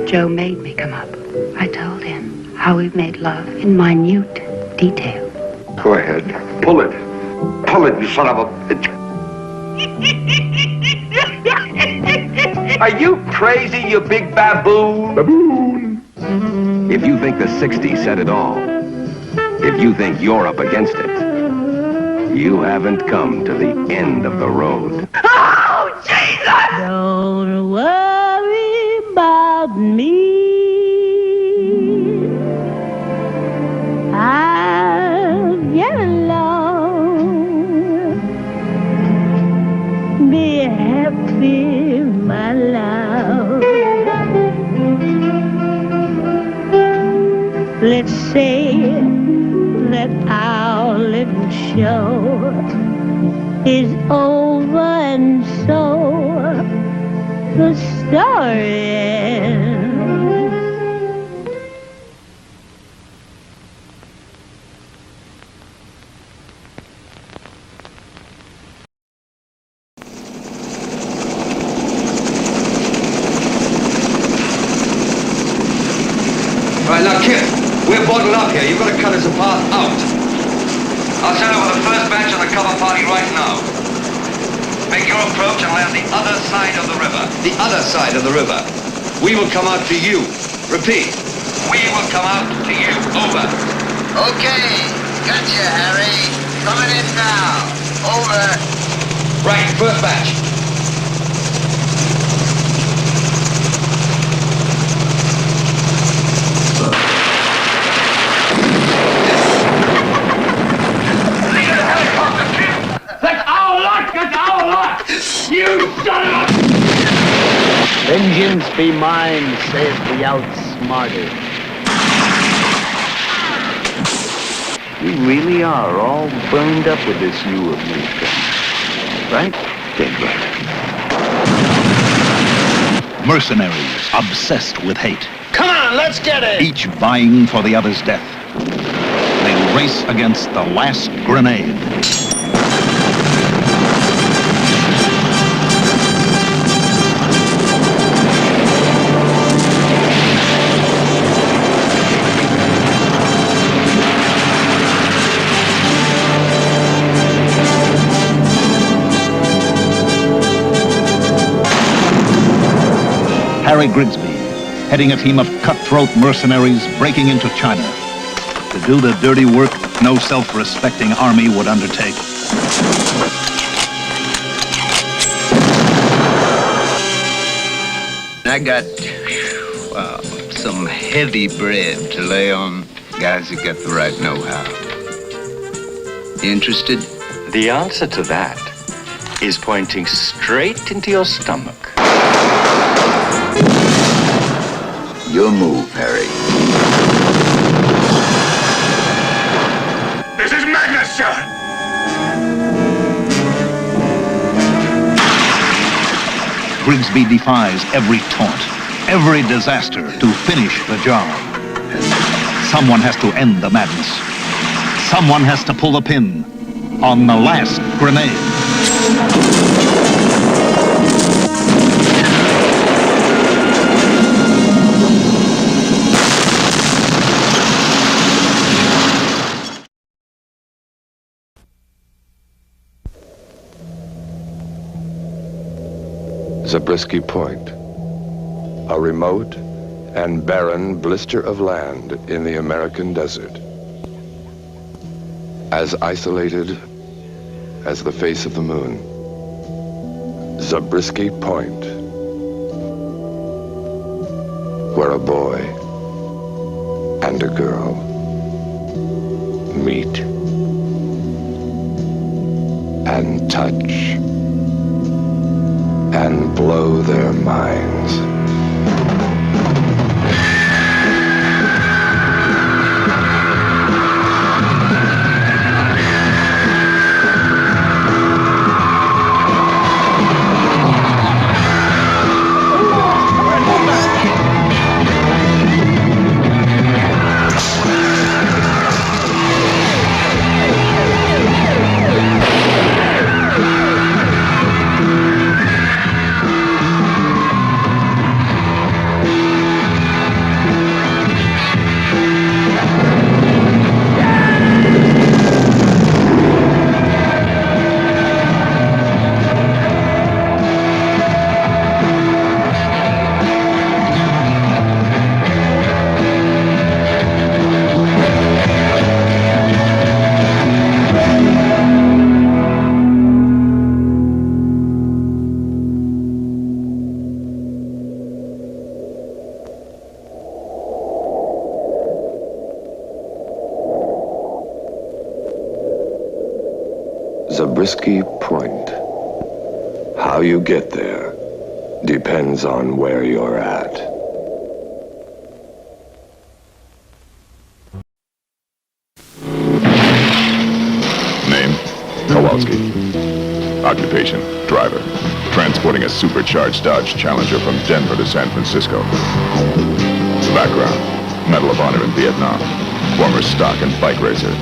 Joe made me come up. I told him how we made love in minute detail. Go ahead. Pull it. Pull it, you son of a bitch. Are you crazy, you big baboon? Baboon. If you think the 60s said it all, if you think you're up against it, you haven't come to the end of the road. Oh, Jesus! Don't worry about me. I'll get along. Be happy, my love. Let's say that our little show is over, and so the story ends. All right, now, kid, we're bottled up here. You've got to cut us apart out. I'll send over the first batch of the cover party right now. Make your approach and land the other side of the river. The other side of the river. We will come out to you. Repeat. We will come out to you. Over. Okay. Gotcha, Harry. Coming in now. Over. Right, first batch. That's our lot! That's our lot! You son of a... Vengeance be mine, saith the outsmarter. We really are all burned up with this new America. Right? Dead right. Mercenaries obsessed with hate. Come on, let's get it! Each vying for the other's death. They race against the last grenade. Harry Grigsby, heading a team of cutthroat mercenaries breaking into China to do the dirty work no self-respecting army would undertake. I got, some heavy bread to lay on guys that got the right know-how. Interested? The answer to that is pointing straight into your stomach. Your move, Harry. This is madness, sir! Grigsby defies every taunt, every disaster to finish the job. Someone has to end the madness. Someone has to pull the pin on the last grenade. Zabriskie Point, a remote and barren blister of land in the American desert. As isolated as the face of the moon. Zabriskie Point, where a boy and a girl meet and touch and blow their minds. Zabriskie Point. How you get there depends on where you're at. Name? Kowalski. Occupation? Driver. Transporting a supercharged Dodge Challenger from Denver to San Francisco. Background: Medal of Honor in Vietnam. Former stock and bike racer.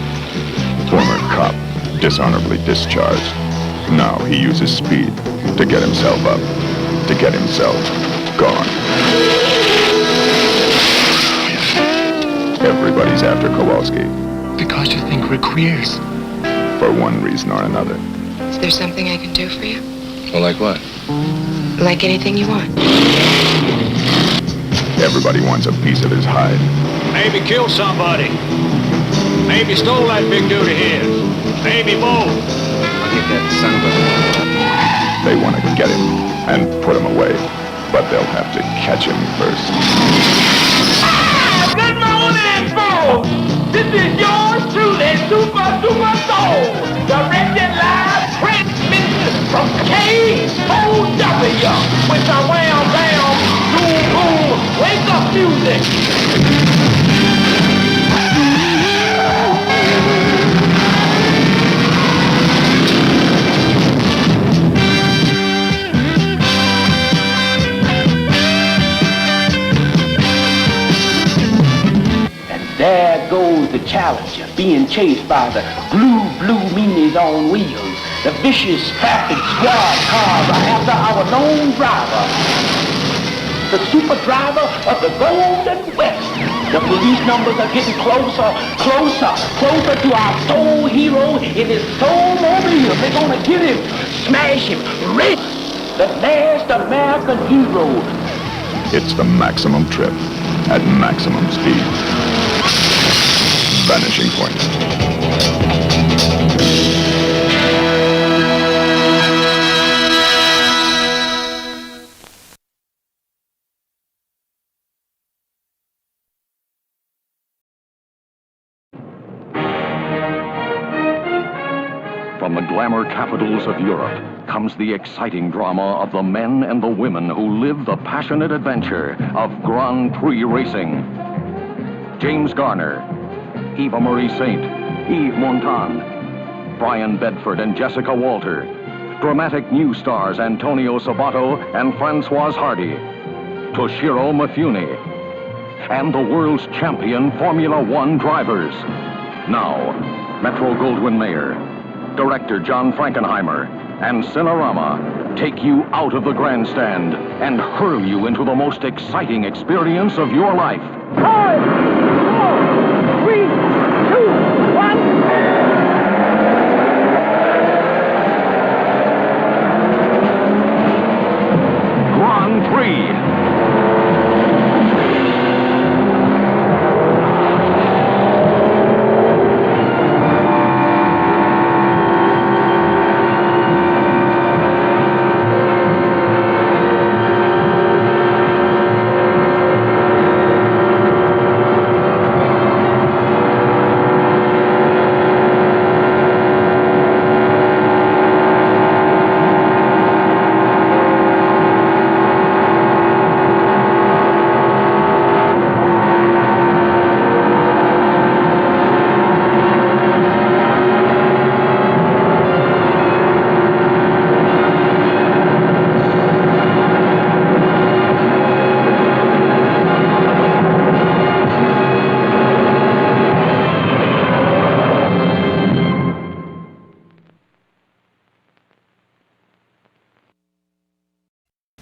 Former cop, dishonorably discharged. Now he uses speed to get himself up, to get himself gone. Everybody's after Kowalski. Because you think we're queers. For one reason or another. Is there something I can do for you? Well, like what? Like anything you want. Everybody wants a piece of his hide. Maybe killed somebody. Maybe stole that big dude of his. Maybe both. Look at that son of a... They want to get him and put him away, but they'll have to catch him first. Good morning, folks! This is yours truly, Super Soul, directed live transmission from KOW with the wham bam, boom boom, wake up music. There goes the Challenger, being chased by the blue meanies on wheels. The vicious traffic squad cars are after our lone driver, the super driver of the Golden West. The police numbers are getting closer to our soul hero in his soul mobile. They're gonna get him, smash him, race the last American hero. It's the maximum trip at maximum speed. Vanishing Point. From the glamour capitals of Europe comes the exciting drama of the men and the women who live the passionate adventure of Grand Prix racing. James Garner, Eva Marie Saint, Yves Montand, Brian Bedford and Jessica Walter, dramatic new stars Antonio Sabato and Francoise Hardy, Toshiro Mifune, and the world's champion Formula One drivers. Now, Metro-Goldwyn-Mayer, director John Frankenheimer, and Cinerama take you out of the grandstand and hurl you into the most exciting experience of your life. 5, 4, 3, 2, 1. Grand Prix.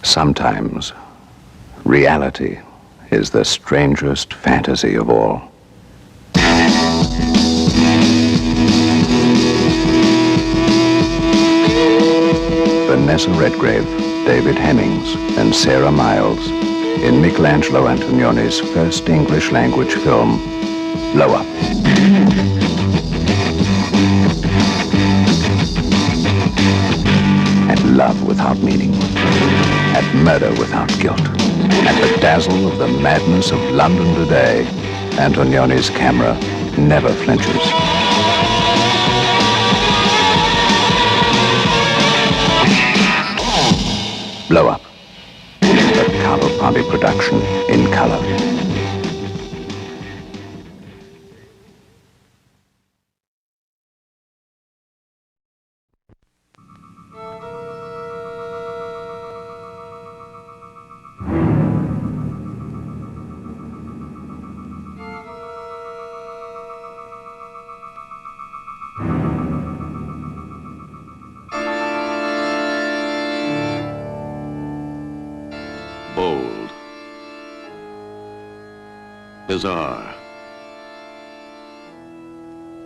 Sometimes, reality is the strangest fantasy of all. Vanessa Redgrave, David Hemmings, and Sarah Miles in Michelangelo Antonioni's first English-language film, Blow Up. At love without meaning. At murder without guilt. At the dazzle of the madness of London today, Antonioni's camera never flinches. Blow Up. A Cabo Poppy production in color. Bold. Bizarre.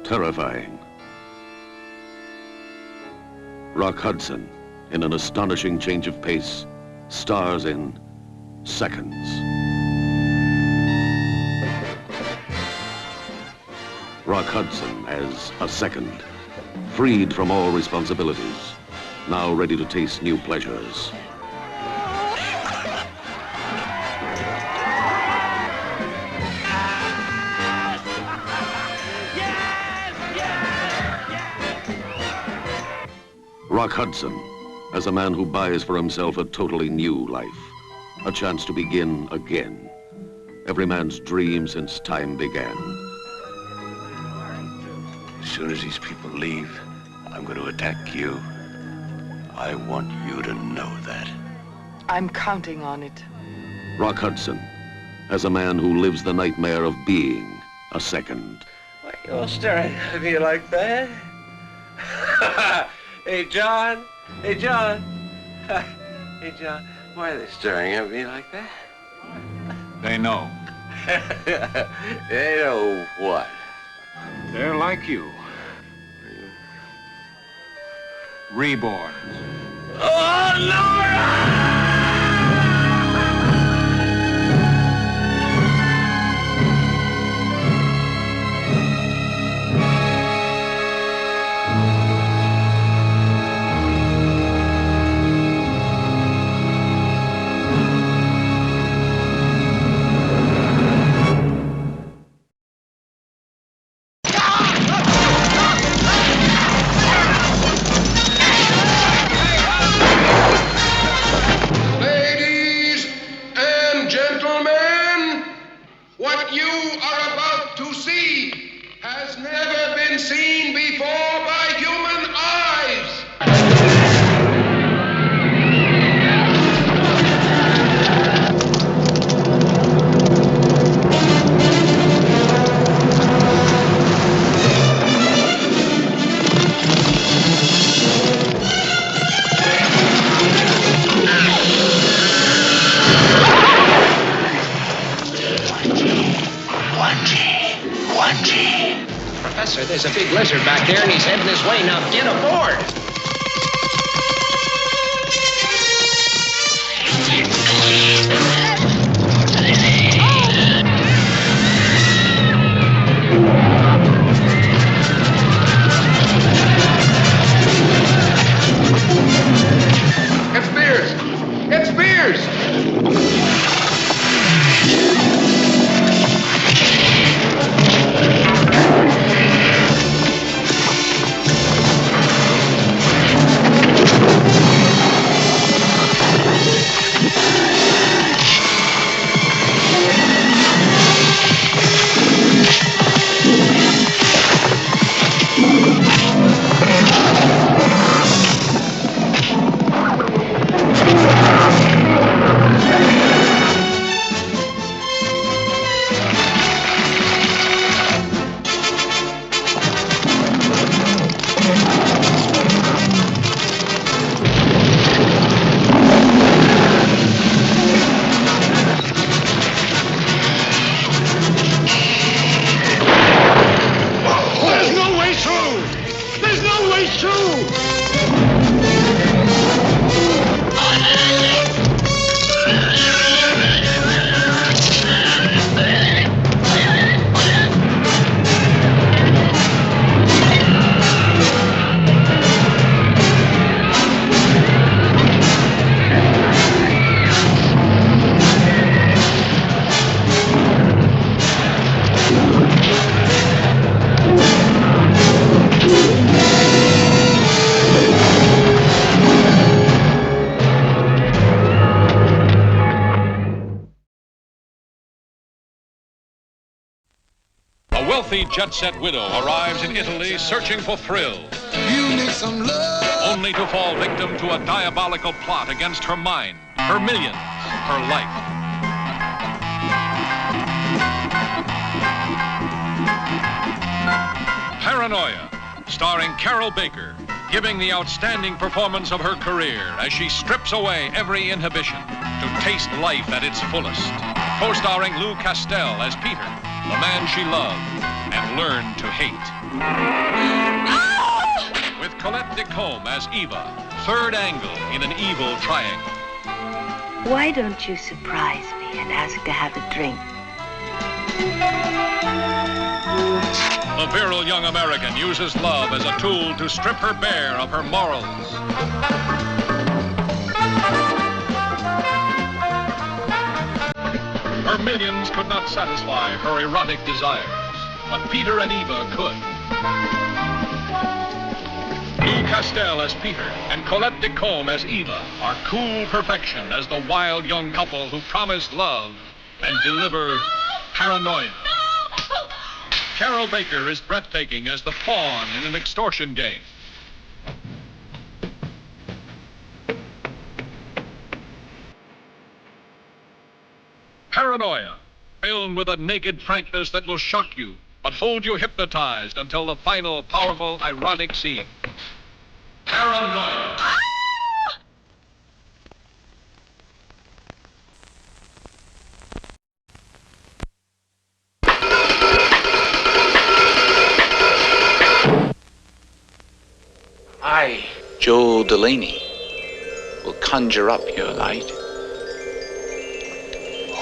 Terrifying. Rock Hudson, in an astonishing change of pace, stars in Seconds. Rock Hudson as a second, freed from all responsibilities, now ready to taste new pleasures. Rock Hudson, as a man who buys for himself a totally new life, a chance to begin again. Every man's dream since time began. As soon as these people leave, I'm going to attack you. I want you to know that. I'm counting on it. Rock Hudson, as a man who lives the nightmare of being a second. Why are you all staring at me like that? Hey, John. Hey, John. Hey, John. Why are they staring at me like that? They know. They know what? They're like you. Reborns. Oh, Laura! Professor, there's a big lizard back there and he's heading this way. Now get aboard! It's Spears! It's Spears! wealthy jet-set widow arrives in Italy searching for thrill. You need some love. Only to fall victim to a diabolical plot against her mind, her millions, her life. Paranoia, starring Carol Baker, giving the outstanding performance of her career as she strips away every inhibition to taste life at its fullest. Co-starring Lou Castel as Peter, the man she loved and learned to hate. With Colette Decombe as Eva, third angle in an evil triangle. Why don't you surprise me and ask to have a drink? The virile young American uses love as a tool to strip her bare of her morals. Her millions could not satisfy her erotic desires, but Peter and Eva could. Lou Castel as Peter and Colette Decombe as Eva are cool perfection as the wild young couple who promise love and deliver paranoia. Carol Baker is breathtaking as the pawn in an extortion game. Paranoia, filled with a naked frankness that will shock you, but hold you hypnotized until the final, powerful, ironic scene. Paranoia. I, Joel Delaney, will conjure up your light.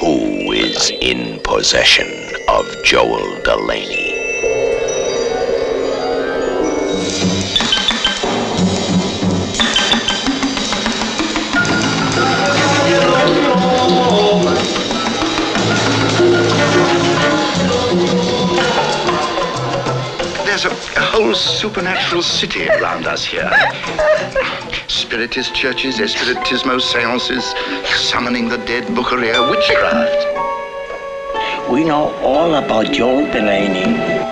Who is in possession of Joel Delaney? There's a whole supernatural city around us here. Spiritist churches, espiritismo seances, summoning the dead, bookeria, witchcraft. We know all about Joel Delaney.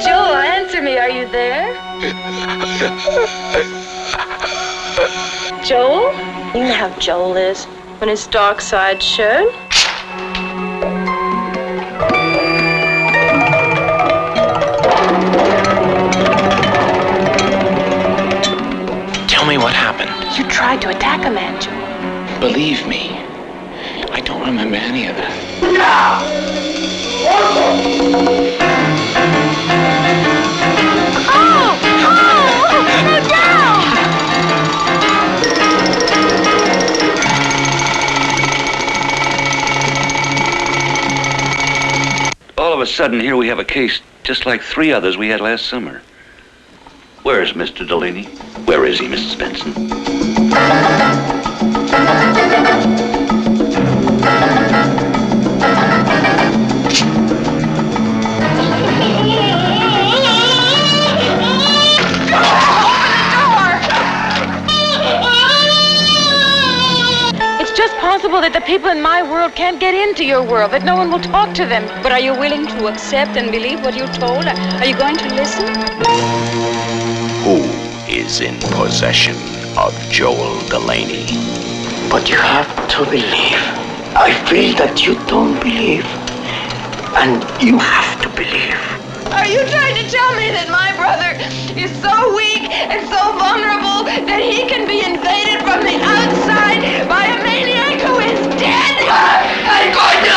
Joel, answer me. Are you there? Joel? You know how Joel is when his dark side's shown. Tell me what happened. You tried to attack a man, Joel. Believe me, I don't remember any of that. All of a sudden, here we have a case just like 3 others we had last summer. Where is Mr. Delaney? Where is he, Mrs. Benson? It's just possible that the people in my world can't get into your world, that no one will talk to them. But are you willing to accept and believe what you're told? Are you going to listen? Who is in possession of Joel Delaney? But you have to believe. I feel that you don't believe. And you have to believe. Are you trying to tell me that my brother is so weak and so vulnerable that he can be invaded from the outside by a maniac who is dead? I got you!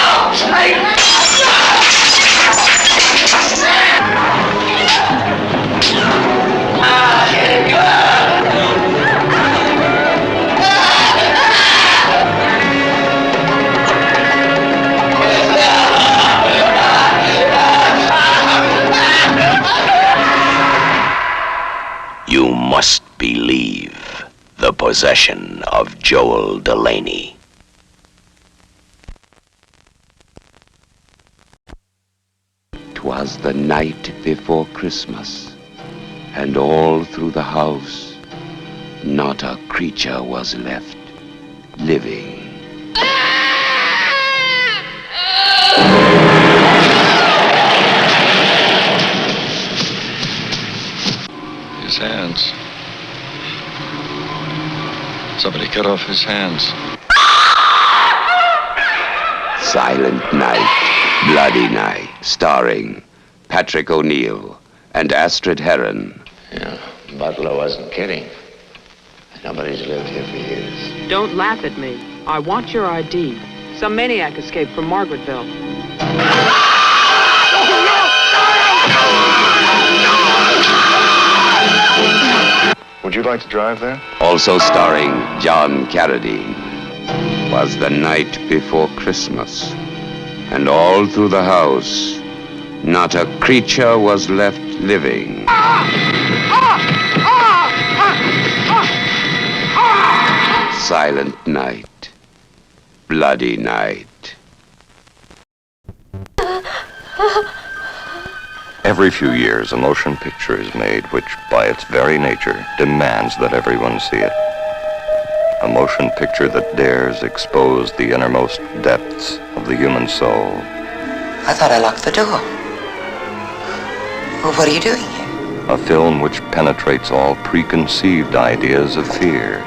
You must believe the possession of Joel Delaney. 'Twas the night before Christmas, and all through the house, not a creature was left living. hands. Somebody cut off his hands. Silent Night, Bloody Night, starring Patrick O'Neill and Astrid Heron. Yeah, Butler wasn't kidding. Nobody's lived here for years. Don't laugh at me. I want your ID. Some maniac escaped from Margaretville. Would you like to drive there? Also starring John Carradine. Was the night before Christmas, and all through the house, not a creature was left living. Silent Night, Bloody Night. Every few years, a motion picture is made which, by its very nature, demands that everyone see it. A motion picture that dares expose the innermost depths of the human soul. I thought I locked the door. Well, what are you doing here? A film which penetrates all preconceived ideas of fear.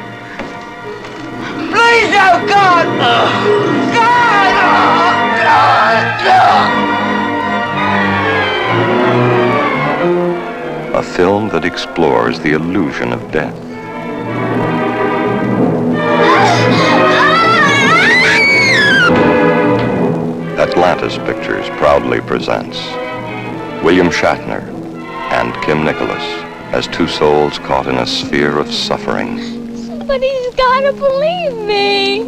Please, oh God! God! A film that explores the illusion of death. Atlantis Pictures proudly presents William Shatner and Kim Nicholas as two souls caught in a sphere of suffering. Somebody's gotta believe me!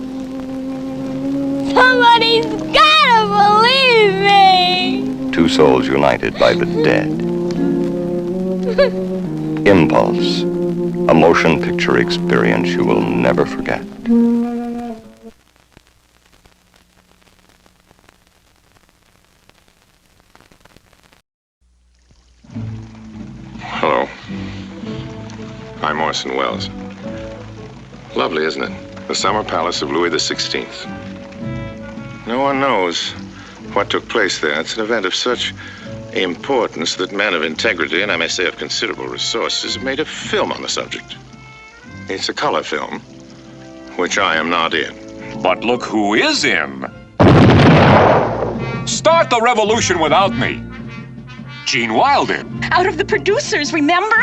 Somebody's gotta believe me! Two souls united by the dead. Impulse, a motion picture experience you will never forget. Hello. I'm Orson Welles. Lovely, isn't it? The summer palace of Louis XVI. No one knows what took place there. It's an event of such importance that men of integrity, and I may say of considerable resources, have made a film on the subject. It's a color film, which I am not in. But look who is in. Start the revolution without me. Gene Wilder. Out of the producers, remember?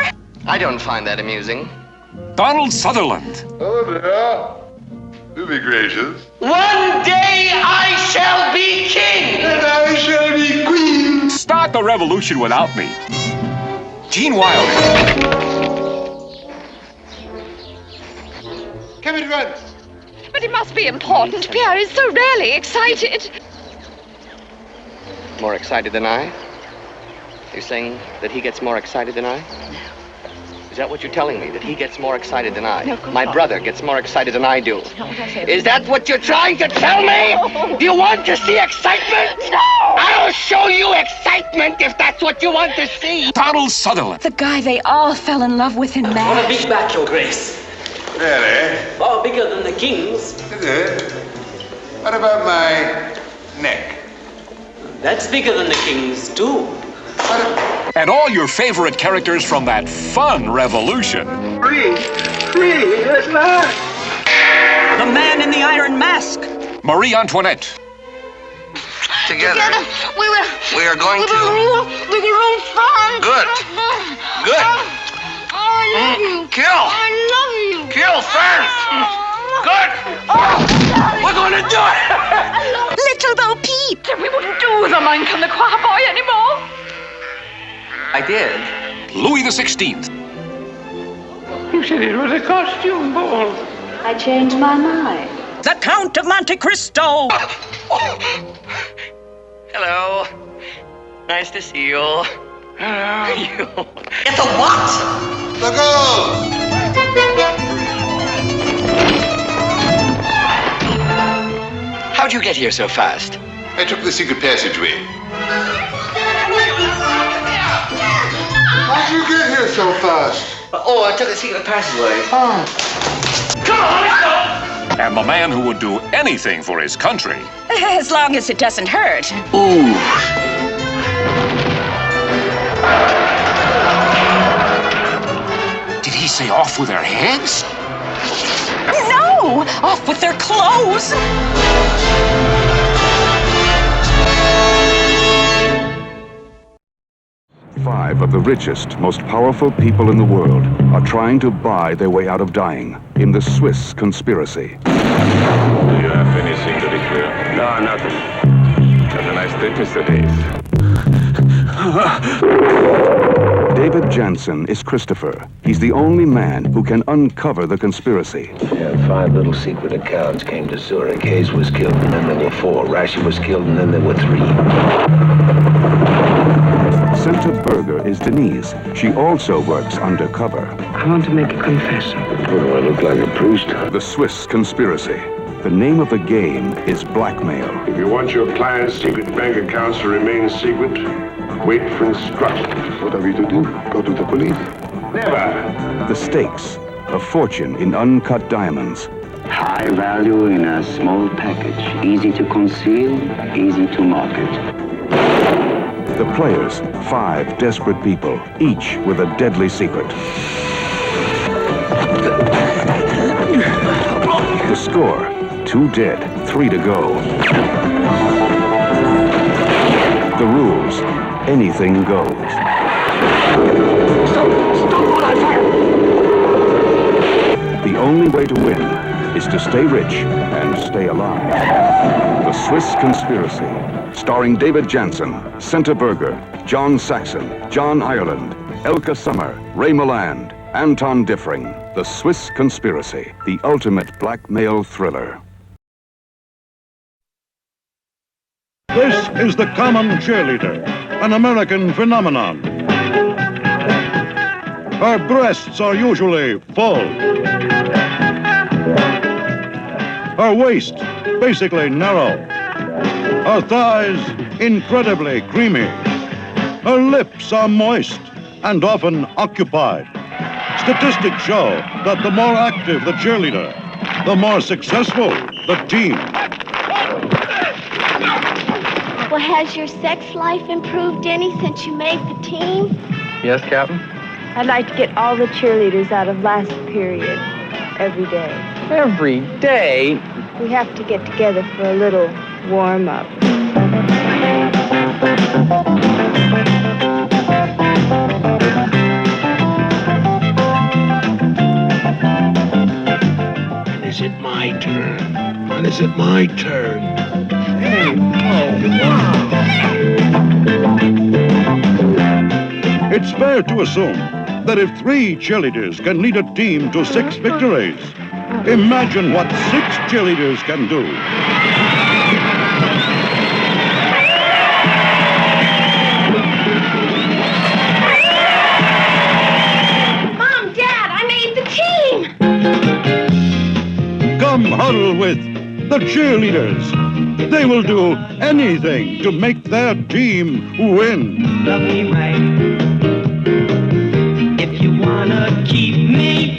I don't find that amusing. Donald Sutherland. Oh, dear. Do be gracious. One day I shall be king! And I shall be queen! Start the revolution without me. Gene Wilder. Come at once. But it must be important. Pierre is so rarely excited. More excited than I? You're saying that he gets more excited than I? Is that what you're telling me? That he gets more excited than I? No, My brother gets more excited than I do. No, what I said. Is that what you're trying to tell me? No. Do you want to see excitement? No! I'll show you excitement if that's what you want to see. Donald Sutherland. The guy they all fell in love with in What a Mad. big back, Your Grace. Really? Far bigger than the king's. Is it? What about my neck? That's bigger than the king's, too. And all your favorite characters from that fun revolution. Free at last. The Man in the Iron Mask. Marie Antoinette. Together. We are going to. We can run far. Good. Good. I love you. Kill. I love you. Kill first. Good. We're going to do it. Little Bo Peep. We wouldn't do the monk and the choir boy anymore. I did. Louis XVI. You said it was a costume ball. I changed my mind. The Count of Monte Cristo. Hello. Nice to see you. Hello. You. Get the what? The gold! How'd you get here so fast? I took the secret passageway. How'd you get here so fast? Oh, I took the secret passageway. Come on, let's go. And the man who would do anything for his country. As long as it doesn't hurt. Ooh. say off with their heads? No! Off with their clothes! 5 of the richest, most powerful people in the world are trying to buy their way out of dying in the Swiss conspiracy. Do you have anything to declare? No, nothing. Have a nice day, Mr. Hayes. David Jansen is Christopher. He's the only man who can uncover the conspiracy. Yeah, 5 little secret accounts came to Zurich. Hayes was killed, and then there were 4. Rashi was killed, and then there were 3. Senta Berger is Denise. She also works undercover. I want to make a confession. What do I look like, a priest? The Swiss conspiracy. The name of the game is blackmail. If you want your client's secret bank accounts to remain secret, wait for instructions. What are we to do? Go to the police? Never. The stakes, a fortune in uncut diamonds. High value in a small package. Easy to conceal, easy to market. The players, 5 desperate people, each with a deadly secret. The score, 2 dead, 3 to go. The rules, anything goes. Stop that fire! The only way to win is to stay rich and stay alive. The Swiss Conspiracy, starring David Jansen, Senta Berger, John Saxon, John Ireland, Elke Sommer, Ray Milland, Anton Diffring. The Swiss Conspiracy, the ultimate blackmail thriller. This is the common cheerleader, an American phenomenon. Her breasts are usually full. Her waist, basically narrow. Her thighs, incredibly creamy. Her lips are moist and often occupied. Statistics show that the more active the cheerleader, the more successful the team. Well, has your sex life improved any since you made the team? Yes, Captain? I'd like to get all the cheerleaders out of last period every day. Every day? We have to get together for a little warm-up. When is it my turn? When is it my turn? Hey, It's fair to assume that if 3 cheerleaders can lead a team to 6 victories, imagine what 6 cheerleaders can do. Mom, Dad, I made the team! Come huddle with the cheerleaders. They will do anything to make their team win. Love me right. If you wanna keep me,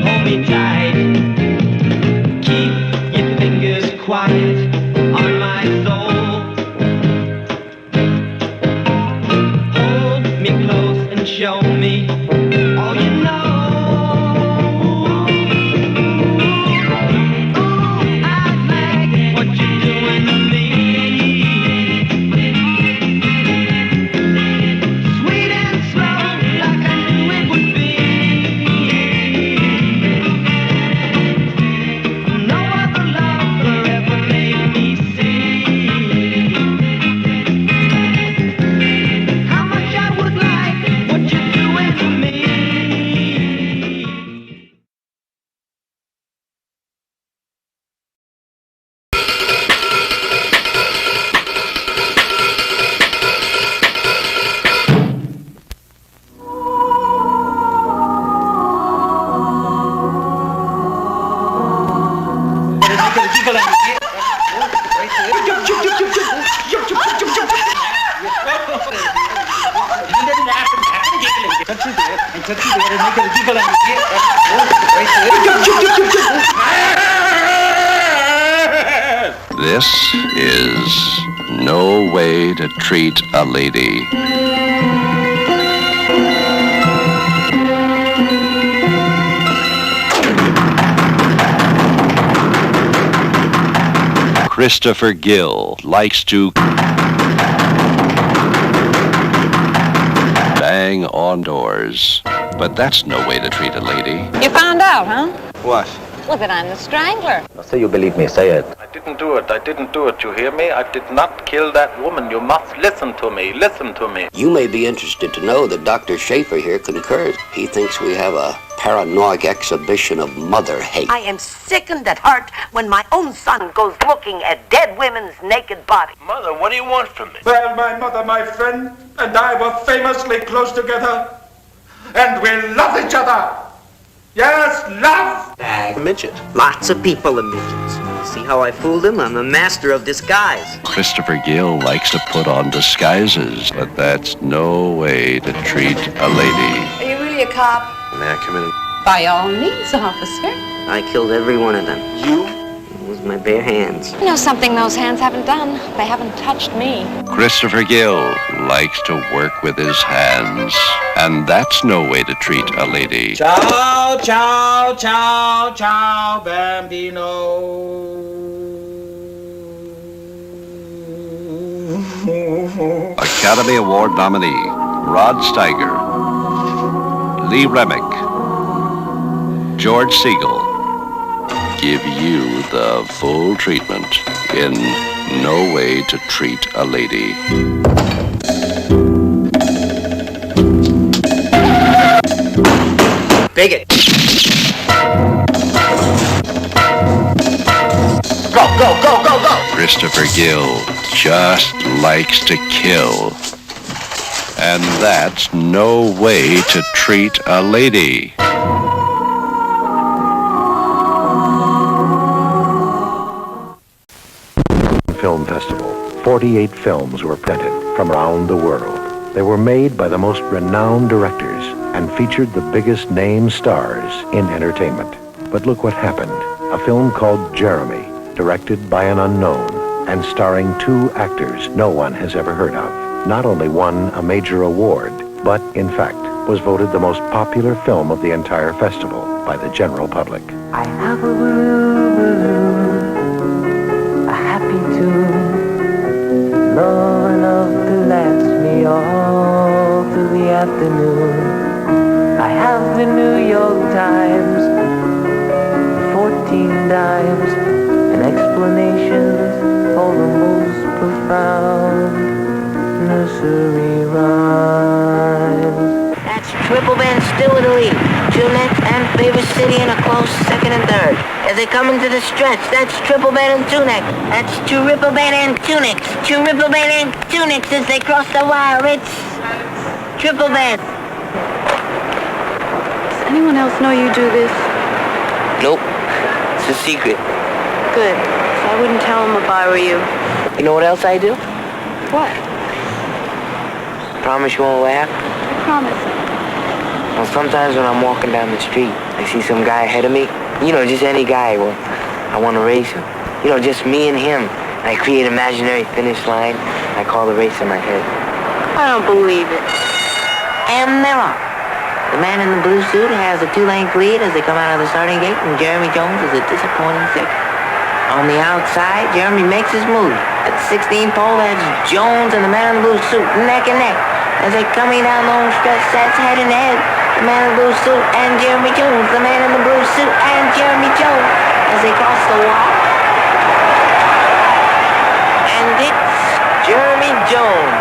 hold me tight. Keep your fingers quiet on my soul. Hold me close and show me all you know. This is no way to treat a lady. Christopher Gill likes to bang on doors, but that's no way to treat a lady. You found out, huh? What? Well, that I'm the strangler. Say you believe me, say it. I didn't do it. I didn't do it. You hear me? I did not kill that woman. You must listen to me. Listen to me. You may be interested to know that Dr. Schaefer here concurs. He thinks we have a paranoid exhibition of mother hate. I am sickened at heart when my own son goes looking at dead women's naked bodies. Mother, what do you want from me? Well, my mother, my friend, and I were famously close together, and we love each other. Yes, love! Midget. Lots of people are midgets. See how I fooled him? I'm a master of disguise. Christopher Gill likes to put on disguises, but that's no way to treat a lady. Are you really a cop? May I come in? By all means, officer. I killed every one of them. You? It was my bare hands. You know something those hands haven't done? They haven't touched me. Christopher Gill likes to work with his hands, and that's no way to treat a lady. Ciao, ciao, ciao, ciao, bambino. Academy Award nominee Rod Steiger, Lee Remick, George Siegel give you the full treatment in No Way to Treat a Lady. Bigot. Go. Christopher Gill just likes to kill. And that's no way to treat a lady. Film Festival. 48 films were presented from around the world. They were made by the most renowned directors and featured the biggest name stars in entertainment. But look what happened. A film called Jeremy, directed by an unknown and starring 2 actors no one has ever heard of, not only won a major award, but in fact was voted the most popular film of the entire festival by the general public. I have a balloon, a happy tune, love enough to last me all through the afternoon. I have the New York Times, 14 dimes, and explanations for the most profound nursery rhymes. That's Triple Band still in the lead. 2 next and Favorite City in a close second and third. As they come into the stretch, that's Triple Band and 2 next. That's Triple Band and 2 next. Triple Band and 2 next as they cross the wire. It's Triple Band. Does anyone else know you do this? Nope. It's a secret. Good. So I wouldn't tell them if I were you. You know what else I do? What? Promise you won't laugh? I promise. Well, sometimes when I'm walking down the street, I see some guy ahead of me. You know, just any guy. Well, I want to race him. You know, just me and him. I create an imaginary finish line. I call the race in my head. I don't believe it. And they're off. The man in the blue suit has a 2-length lead as they come out of the starting gate, and Jeremy Jones is a disappointing second. On the outside, Jeremy makes his move. At the 16th pole, that's Jones and the man in the blue suit, neck and neck. As they're coming down the home stretch, that's head and head. The man in the blue suit and Jeremy Jones. The man in the blue suit and Jeremy Jones. As they cross the wall. And it's Jeremy Jones.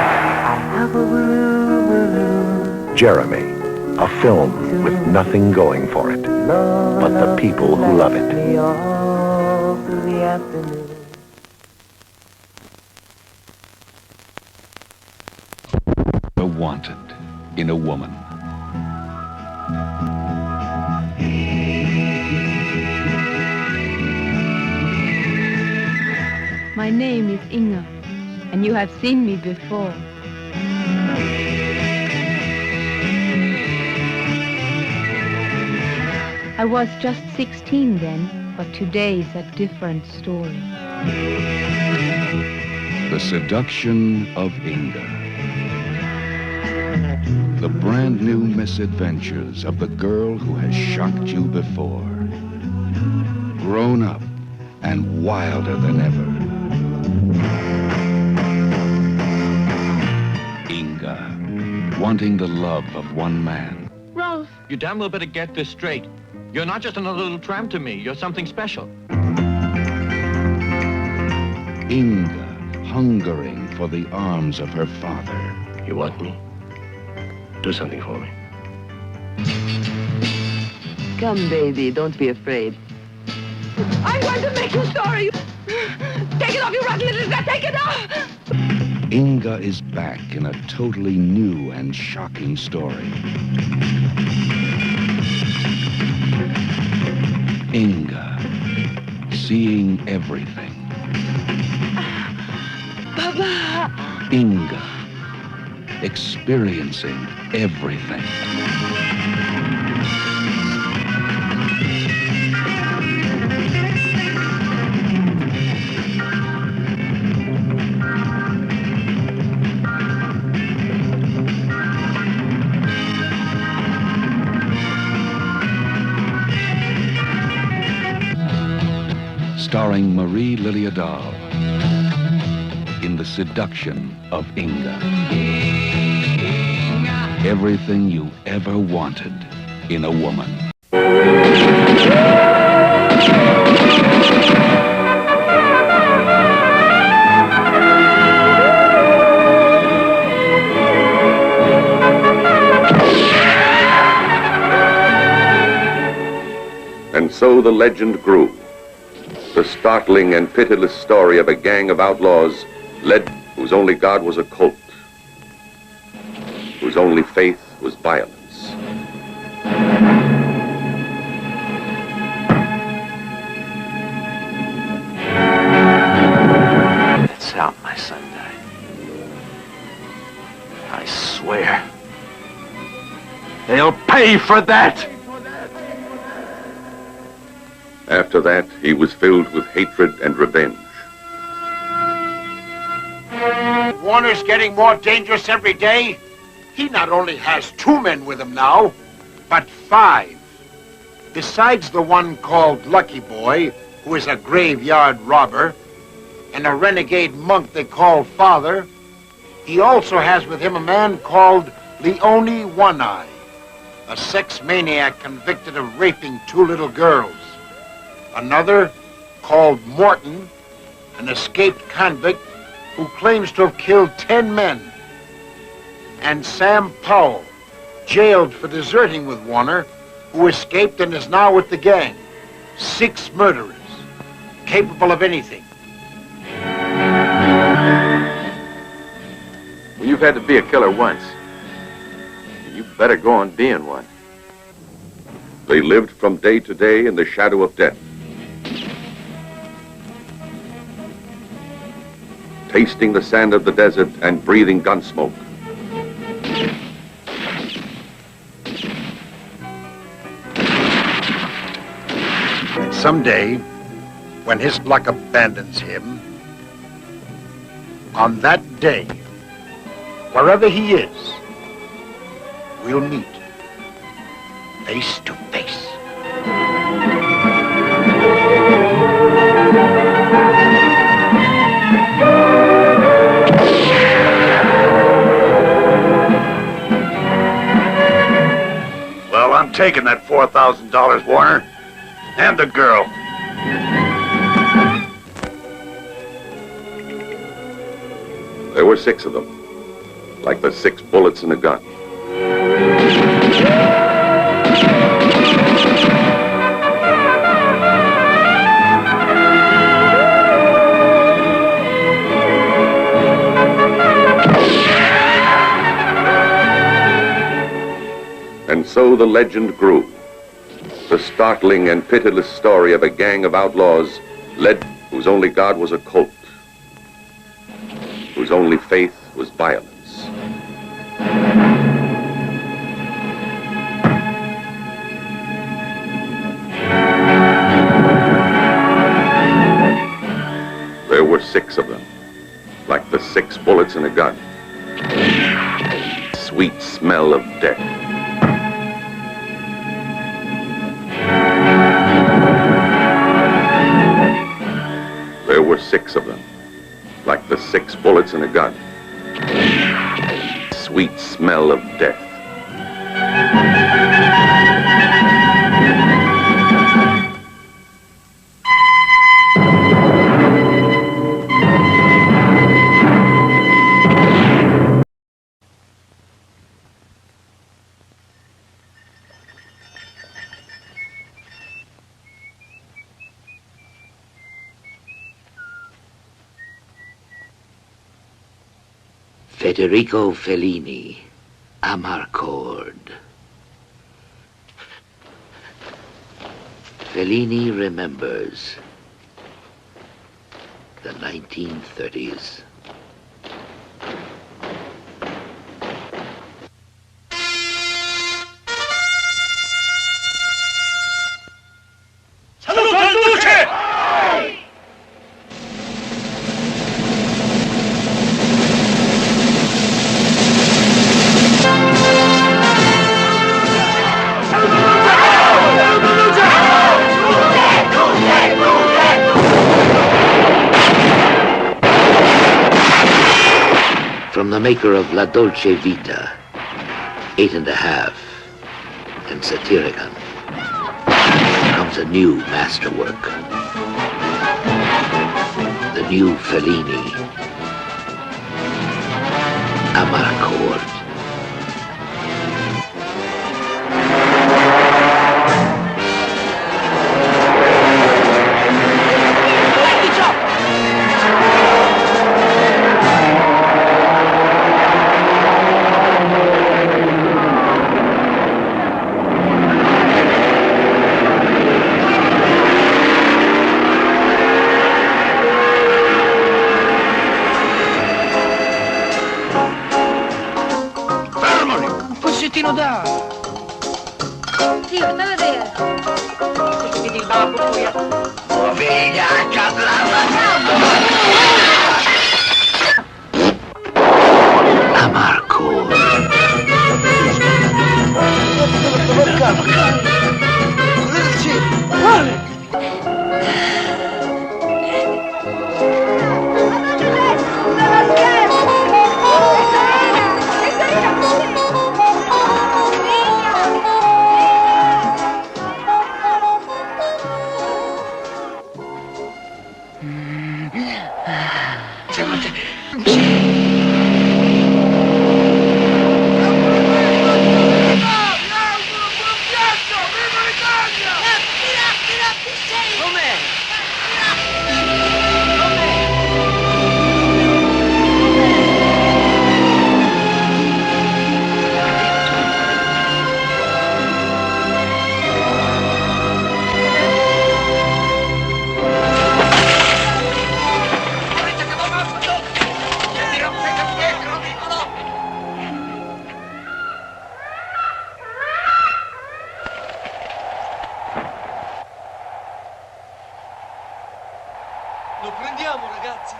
Jeremy, a film with nothing going for it, but the people who love it. The wanted in a woman. My name is Inga, and you have seen me before. I was just 16 then, but today's a different story. The Seduction of Inga. The brand new misadventures of the girl who has shocked you before. Grown up and wilder than ever. Inga, wanting the love of one man. Rolf! You damn well better get this straight. You're not just another little tramp to me. You're something special. Inga, hungering for the arms of her father. You want me? Do something for me. Come, baby, don't be afraid. I'm going to make you sorry. Take it off, you rotten little rat. Take it off. Inga is back in a totally new and shocking story. Inga, seeing everything. Baba. Inga, experiencing everything. Starring Marie Liliadahl in The Seduction of Inga. Everything you ever wanted in a woman. And so the legend grew. The startling and pitiless story of a gang of outlaws led whose only god was a cult, whose only faith was violence. That's how my son died. I swear. They'll pay for that! After that, he was filled with hatred and revenge. Warner's getting more dangerous every day. He not only has 2 men with him now, but 5. Besides the one called Lucky Boy, who is a graveyard robber, and a renegade monk they call Father, he also has with him a man called Leone One-Eye, a sex maniac convicted of raping 2 little girls. Another, called Morton, an escaped convict who claims to have killed 10 men. And Sam Powell, jailed for deserting with Warner, who escaped and is now with the gang. 6 murderers, capable of anything. Well, you've had to be a killer once. You better go on being one. They lived from day to day in the shadow of death, tasting the sand of the desert and breathing gun smoke. And someday, when his luck abandons him, on that day, wherever he is, we'll meet face to face. Well, I'm taking that $4,000, Warner, and the girl. There were 6 of them, like the 6 bullets in a gun. And so the legend grew. The startling and pitiless story of a gang of outlaws led whose only god was a cult, whose only faith was violence. There were 6 of them, like the 6 bullets in a gun. sweet smell of death. There were 6 of them, like the 6 bullets in a gun. Sweet smell of death. Federico Fellini, Amarcord. Fellini remembers the 1930s. From the maker of La Dolce Vita, 8½, and Satyricon, comes a new masterwork. The new Fellini, Amarcord. Pezzettino da! Zio, sta a vedere! Questo che ti bava cuccia! Oh, figlia, Amarcord. Lo prendiamo, ragazzi!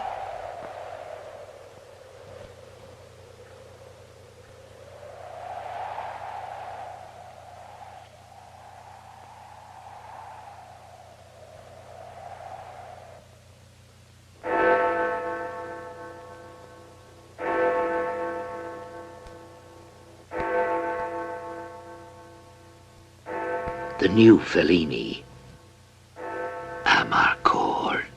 The new Fellini, Amarcord.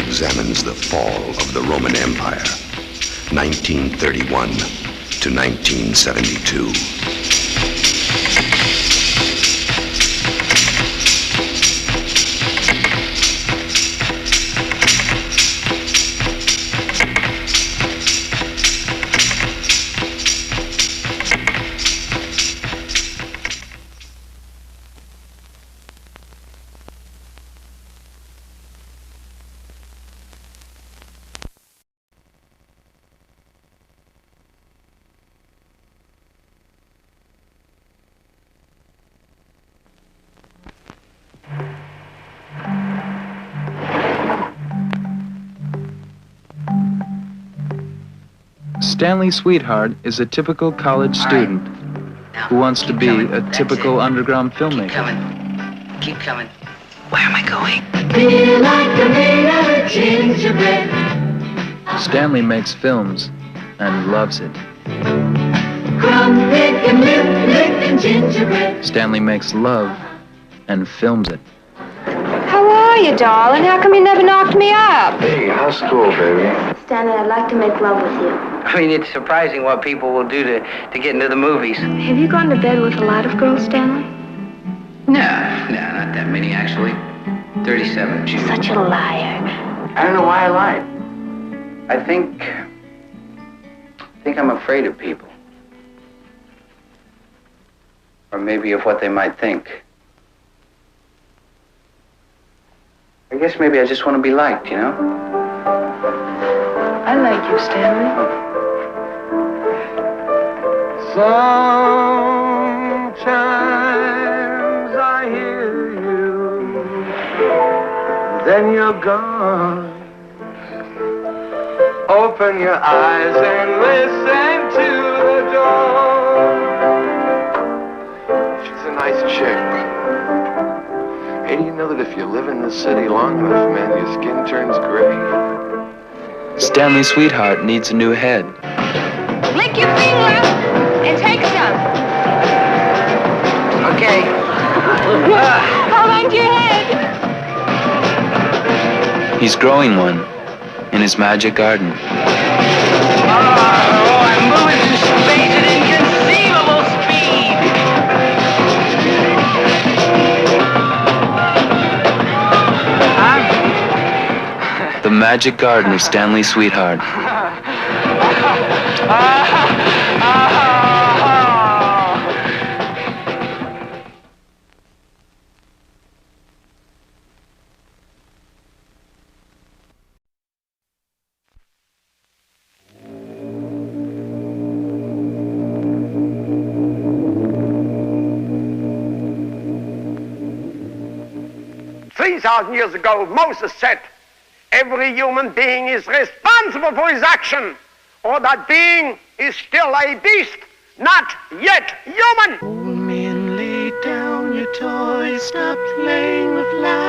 examines the fall of the Roman Empire, 1931 to 1972. Stanley Sweetheart is a typical college student who wants to be a typical underground filmmaker. Keep coming. Where am I going? Feel like you're made of a gingerbread. Stanley makes films and loves it. Crumb picking, lip licking gingerbread. Stanley makes love and films it. How are you, darling? How come you never knocked me up? Hey, how's school, baby? Stanley, I'd like to make love with you. I mean, it's surprising what people will do to get into the movies. Have you gone to bed with a lot of girls, Stanley? No, not that many, actually. 37. Such a liar. I don't know why I lied. I think I'm afraid of people. Or maybe of what they might think. I guess maybe I just want to be liked, you know? I like you, Stanley. Sometimes I hear you, then you're gone. Open your eyes and listen to the door. She's a nice chick. Hey, do you know that if you live in the city long enough, man, your skin turns gray? Stanley Sweetheart needs a new head. Lick your finger and take some. Okay. Hold on to your head. He's growing one in his magic garden. I'm moving through space at inconceivable speed. The magic garden of Stanley Sweetheart. Years ago, Moses said, every human being is responsible for his action, or that being is still a beast, not yet human. Old men, lay down your toys, stop playing with lives.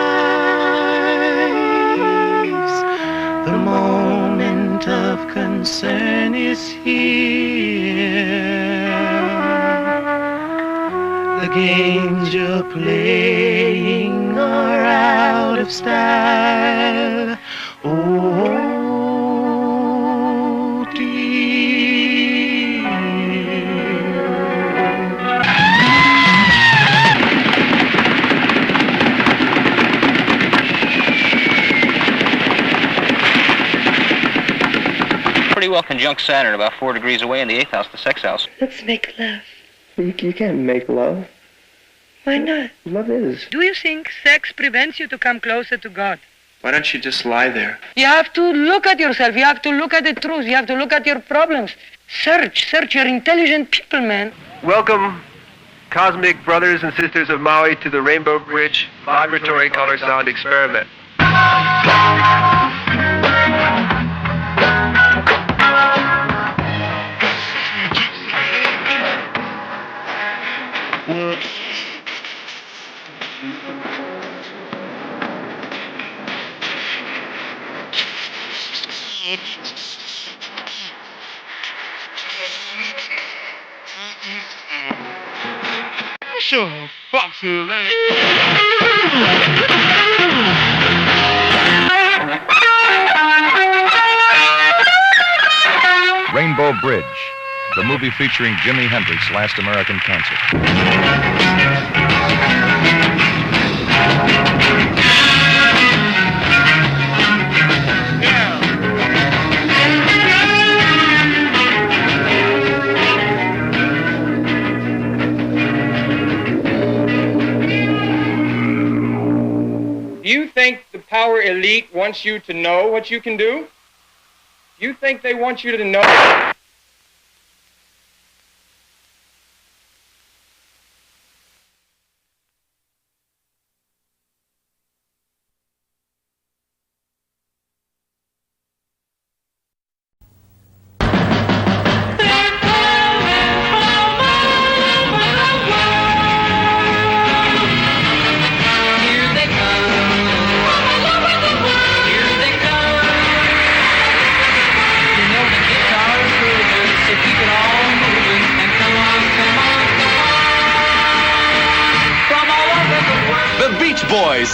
The moment of concern is here. The games you're playing are out of style. Oh, dear. Pretty well conjunct Saturn, about 4 degrees away in the 8th house, the sex house. Let's make love. You can't make love. Why not? Love is. Do you think sex prevents you to come closer to God? Why don't you just lie there? You have to look at yourself. You have to look at the truth. You have to look at your problems. Search. You're intelligent people, man. Welcome, cosmic brothers and sisters of Maui, to the Rainbow Bridge Vibratory Color Sound Experiment. So fucking Rainbow Bridge, the movie featuring Jimi Hendrix's last American concert. Do you think the power elite wants you to know what you can do? Do you think they want you to know?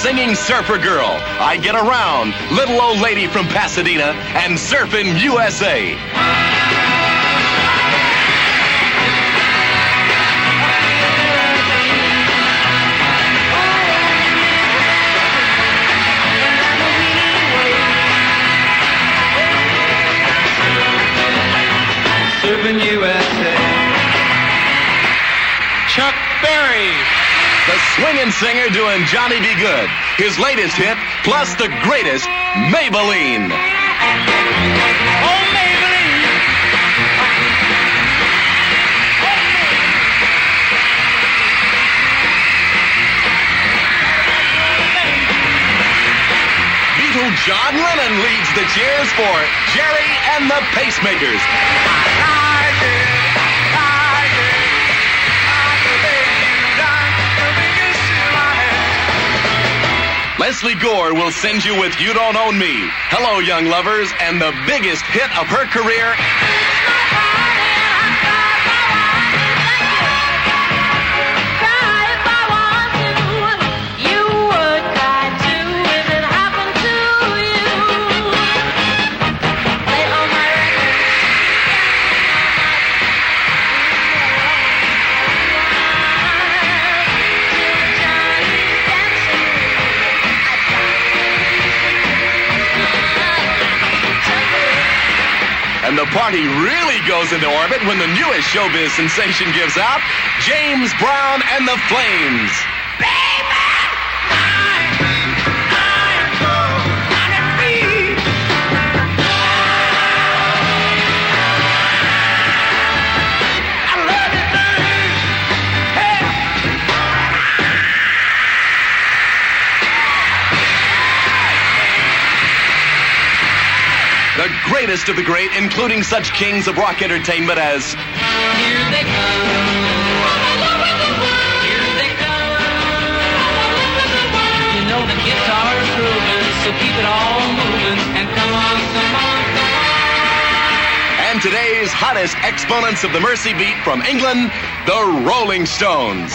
Singing Surfer Girl, I Get Around, Little Old Lady from Pasadena, and Surfin' USA. Surfin' USA. Chuck Berry. The swinging singer doing Johnny Be Good. His latest hit, plus the greatest, Maybelline. Oh, Maybelline! Beatle John Lennon leads the cheers for Jerry and the Pacemakers. Leslie Gore will send you with You Don't Own Me. Hello, young lovers, and the biggest hit of her career. And the party really goes into orbit when the newest showbiz sensation gives out, James Brown and the Flames. The greatest of the great, including such kings of rock entertainment as... Here they come. Here they come. You know the guitar's grooving, so keep it all moving. And come on, come on, come on. And today's hottest exponents of the Mercy Beat from England, the Rolling Stones.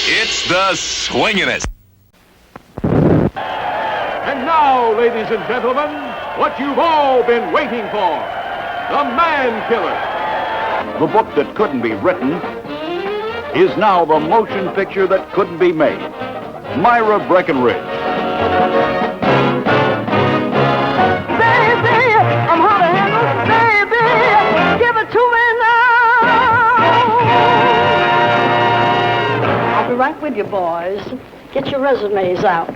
It's the swingin'est. And now, ladies and gentlemen, what you've all been waiting for, The Man Killer. The book that couldn't be written is now the motion picture that couldn't be made. Myra Breckenridge. Baby, I'm hot to handle. Baby, give it to me now. I'll be right with you, boys. Get your resumes out.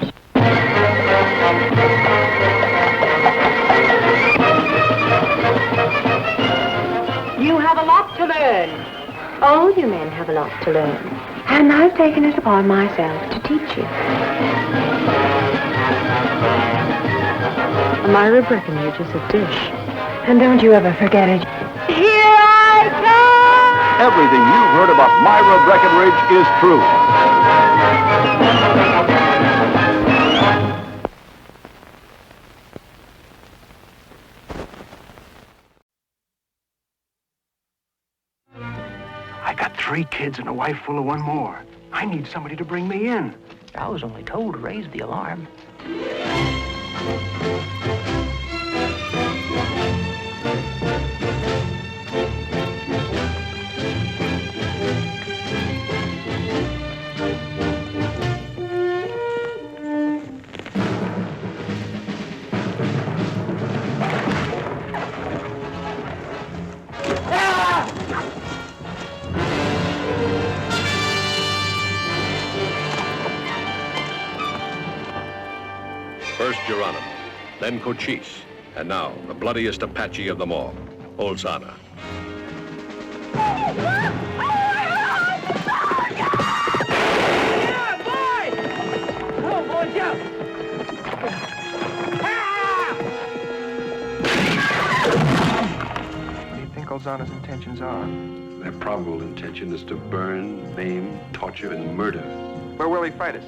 All you men have a lot to learn, and I've taken it upon myself to teach you. Myra Breckenridge is a dish, and don't you ever forget it. Here I come! Everything you've heard about Myra Breckenridge is true. I got 3 kids and a wife full of 1 more. I need somebody to bring me in. I was only told to raise the alarm. First Geronimo, then Cochise, and now the bloodiest Apache of them all, Olzana. What do you think Olzana's intentions are? Their probable intention is to burn, maim, torture, and murder. Where will he fight us?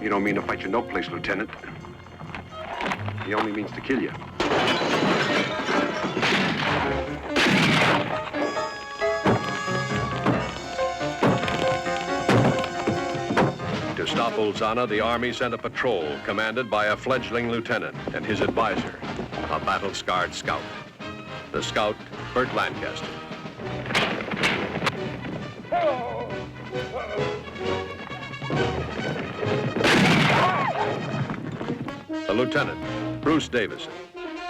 You don't mean to fight you no place, Lieutenant. He only means to kill you. To stop Olzana, the Army sent a patrol commanded by a fledgling lieutenant and his advisor, a battle-scarred scout. The scout, Burt Lancaster. The lieutenant, Bruce Davison.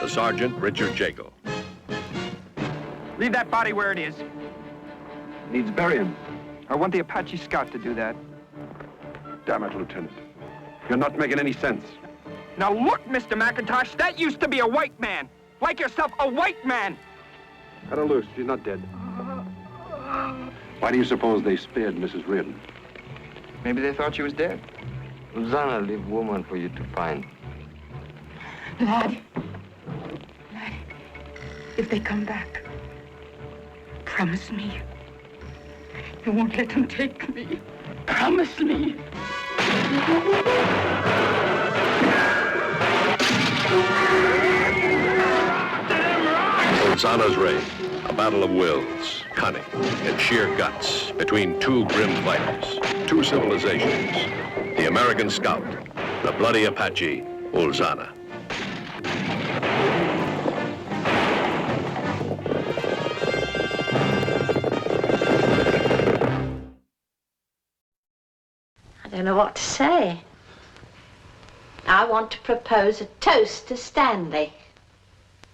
The sergeant, Richard Jago. Leave that body where it is. Needs burying. I want the Apache scout to do that. Damn it, Lieutenant. You're not making any sense. Now look, Mr. McIntosh, that used to be a white man. Like yourself, a white man. Cut her loose. She's not dead. Why do you suppose they spared Mrs. Reardon? Maybe they thought she was dead. Olzana leave woman for you to find. Lad, if they come back, promise me you won't let them take me. Promise me. Olzana's reign, a battle of wills, cunning, and sheer guts between 2 grim fighters, 2 civilizations. The American scout, the bloody Apache, Olzana. I don't know what to say. I want to propose a toast to Stanley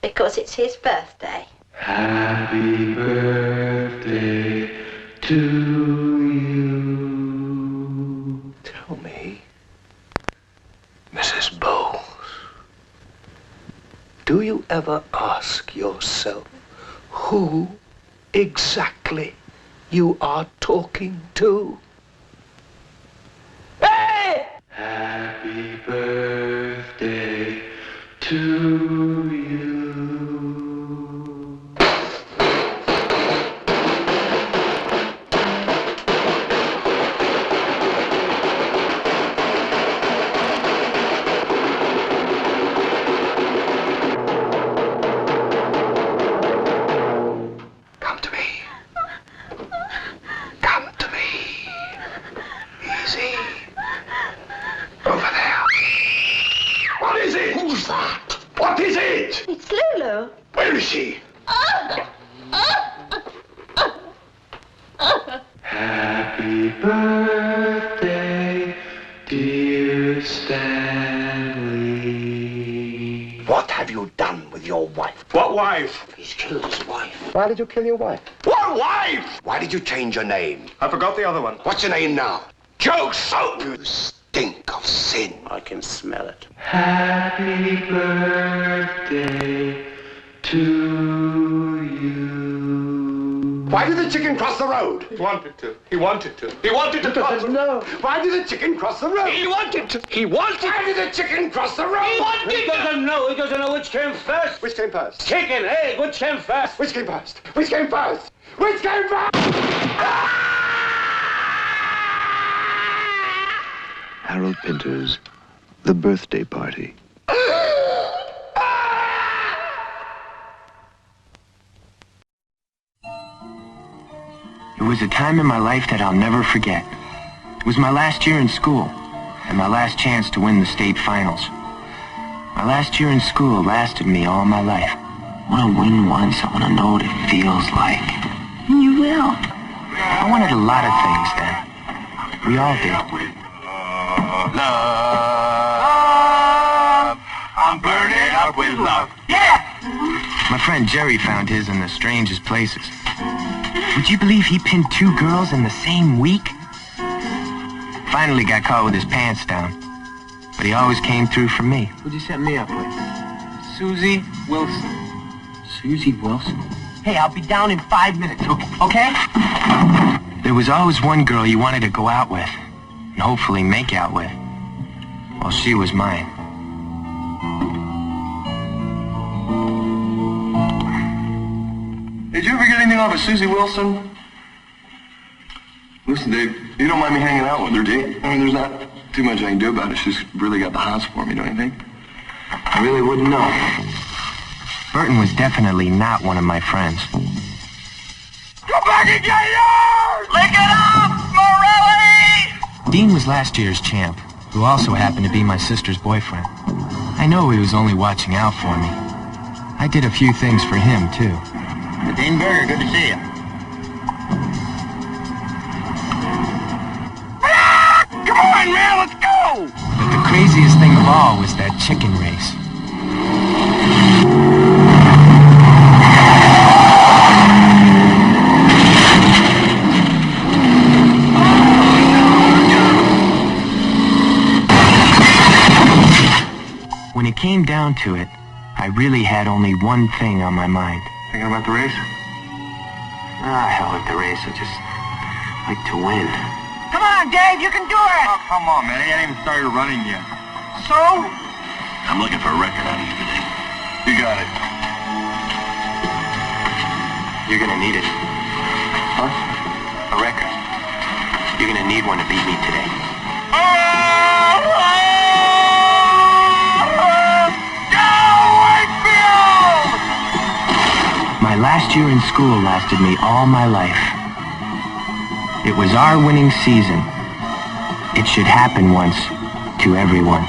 because it's his birthday. Happy birthday to you. Tell me, Mrs. Bowles, do you ever ask yourself who exactly you are talking to? Hey! Happy birthday to you. Come to me. Come to me. Easy. Over there. What is it? Who's that? What is it? It's Lulu. Where is she? Happy birthday, dear Stanley. What have you done with your wife? What wife? He's killed his wife. Why did you kill your wife? What wife? Why did you change your name? I forgot the other one. What's your name now? Joe Soap! You stink of sin. I can smell it. Happy birthday to you. Why did the chicken cross the road? He wanted to. He wanted to. He wanted to cross the road. No. Why did the chicken cross the road? He wanted to. He wanted. Why did the chicken cross the road? He wanted. He doesn't know. He doesn't know which came first. Which came first? Chicken, egg. Which came first? Which came first? Which came first? Which came first? Harold Pinter's The Birthday Party. It was a time in my life that I'll never forget. It was my last year in school, and my last chance to win the state finals. My last year in school lasted me all my life. I want to win once, I want to know what it feels like. And you will. I wanted a lot of things then. We all did. Love, I'm burning up with love. Yeah! My friend Jerry found his in the strangest places. Would you believe he pinned 2 girls in the same week? Finally got caught with his pants down. But he always came through for me. Who'd you set me up with? Susie Wilson. Susie Wilson? Hey, I'll be down in 5 minutes, okay? There was always one girl you wanted to go out with, and hopefully make out with. Well, she was mine. Did you ever get anything off of Susie Wilson? Listen, Dave, you don't mind me hanging out with her, do you? I mean, there's not too much I can do about it. She's really got the hots for me, don't you think? I really wouldn't know. Burton was definitely not one of my friends. Go back and get yours! Lick it up, Morelli! Dean was last year's champ, who also happened to be my sister's boyfriend. I know he was only watching out for me. I did a few things for him, too. Dean Berger, good to see you. Come on, man, let's go! But the craziest thing of all was that chicken race. When it came down to it, I really had only one thing on my mind. Thinking about the race? Hell with the race. I just like to win. Come on, Dave, you can do it! Oh, come on, man. I ain't even started running yet. So? I'm looking for a record on you today. You got it. You're gonna need it. Huh? A record. You're gonna need one to beat me today. My last year in school lasted me all my life. It was our winning season. It should happen once to everyone.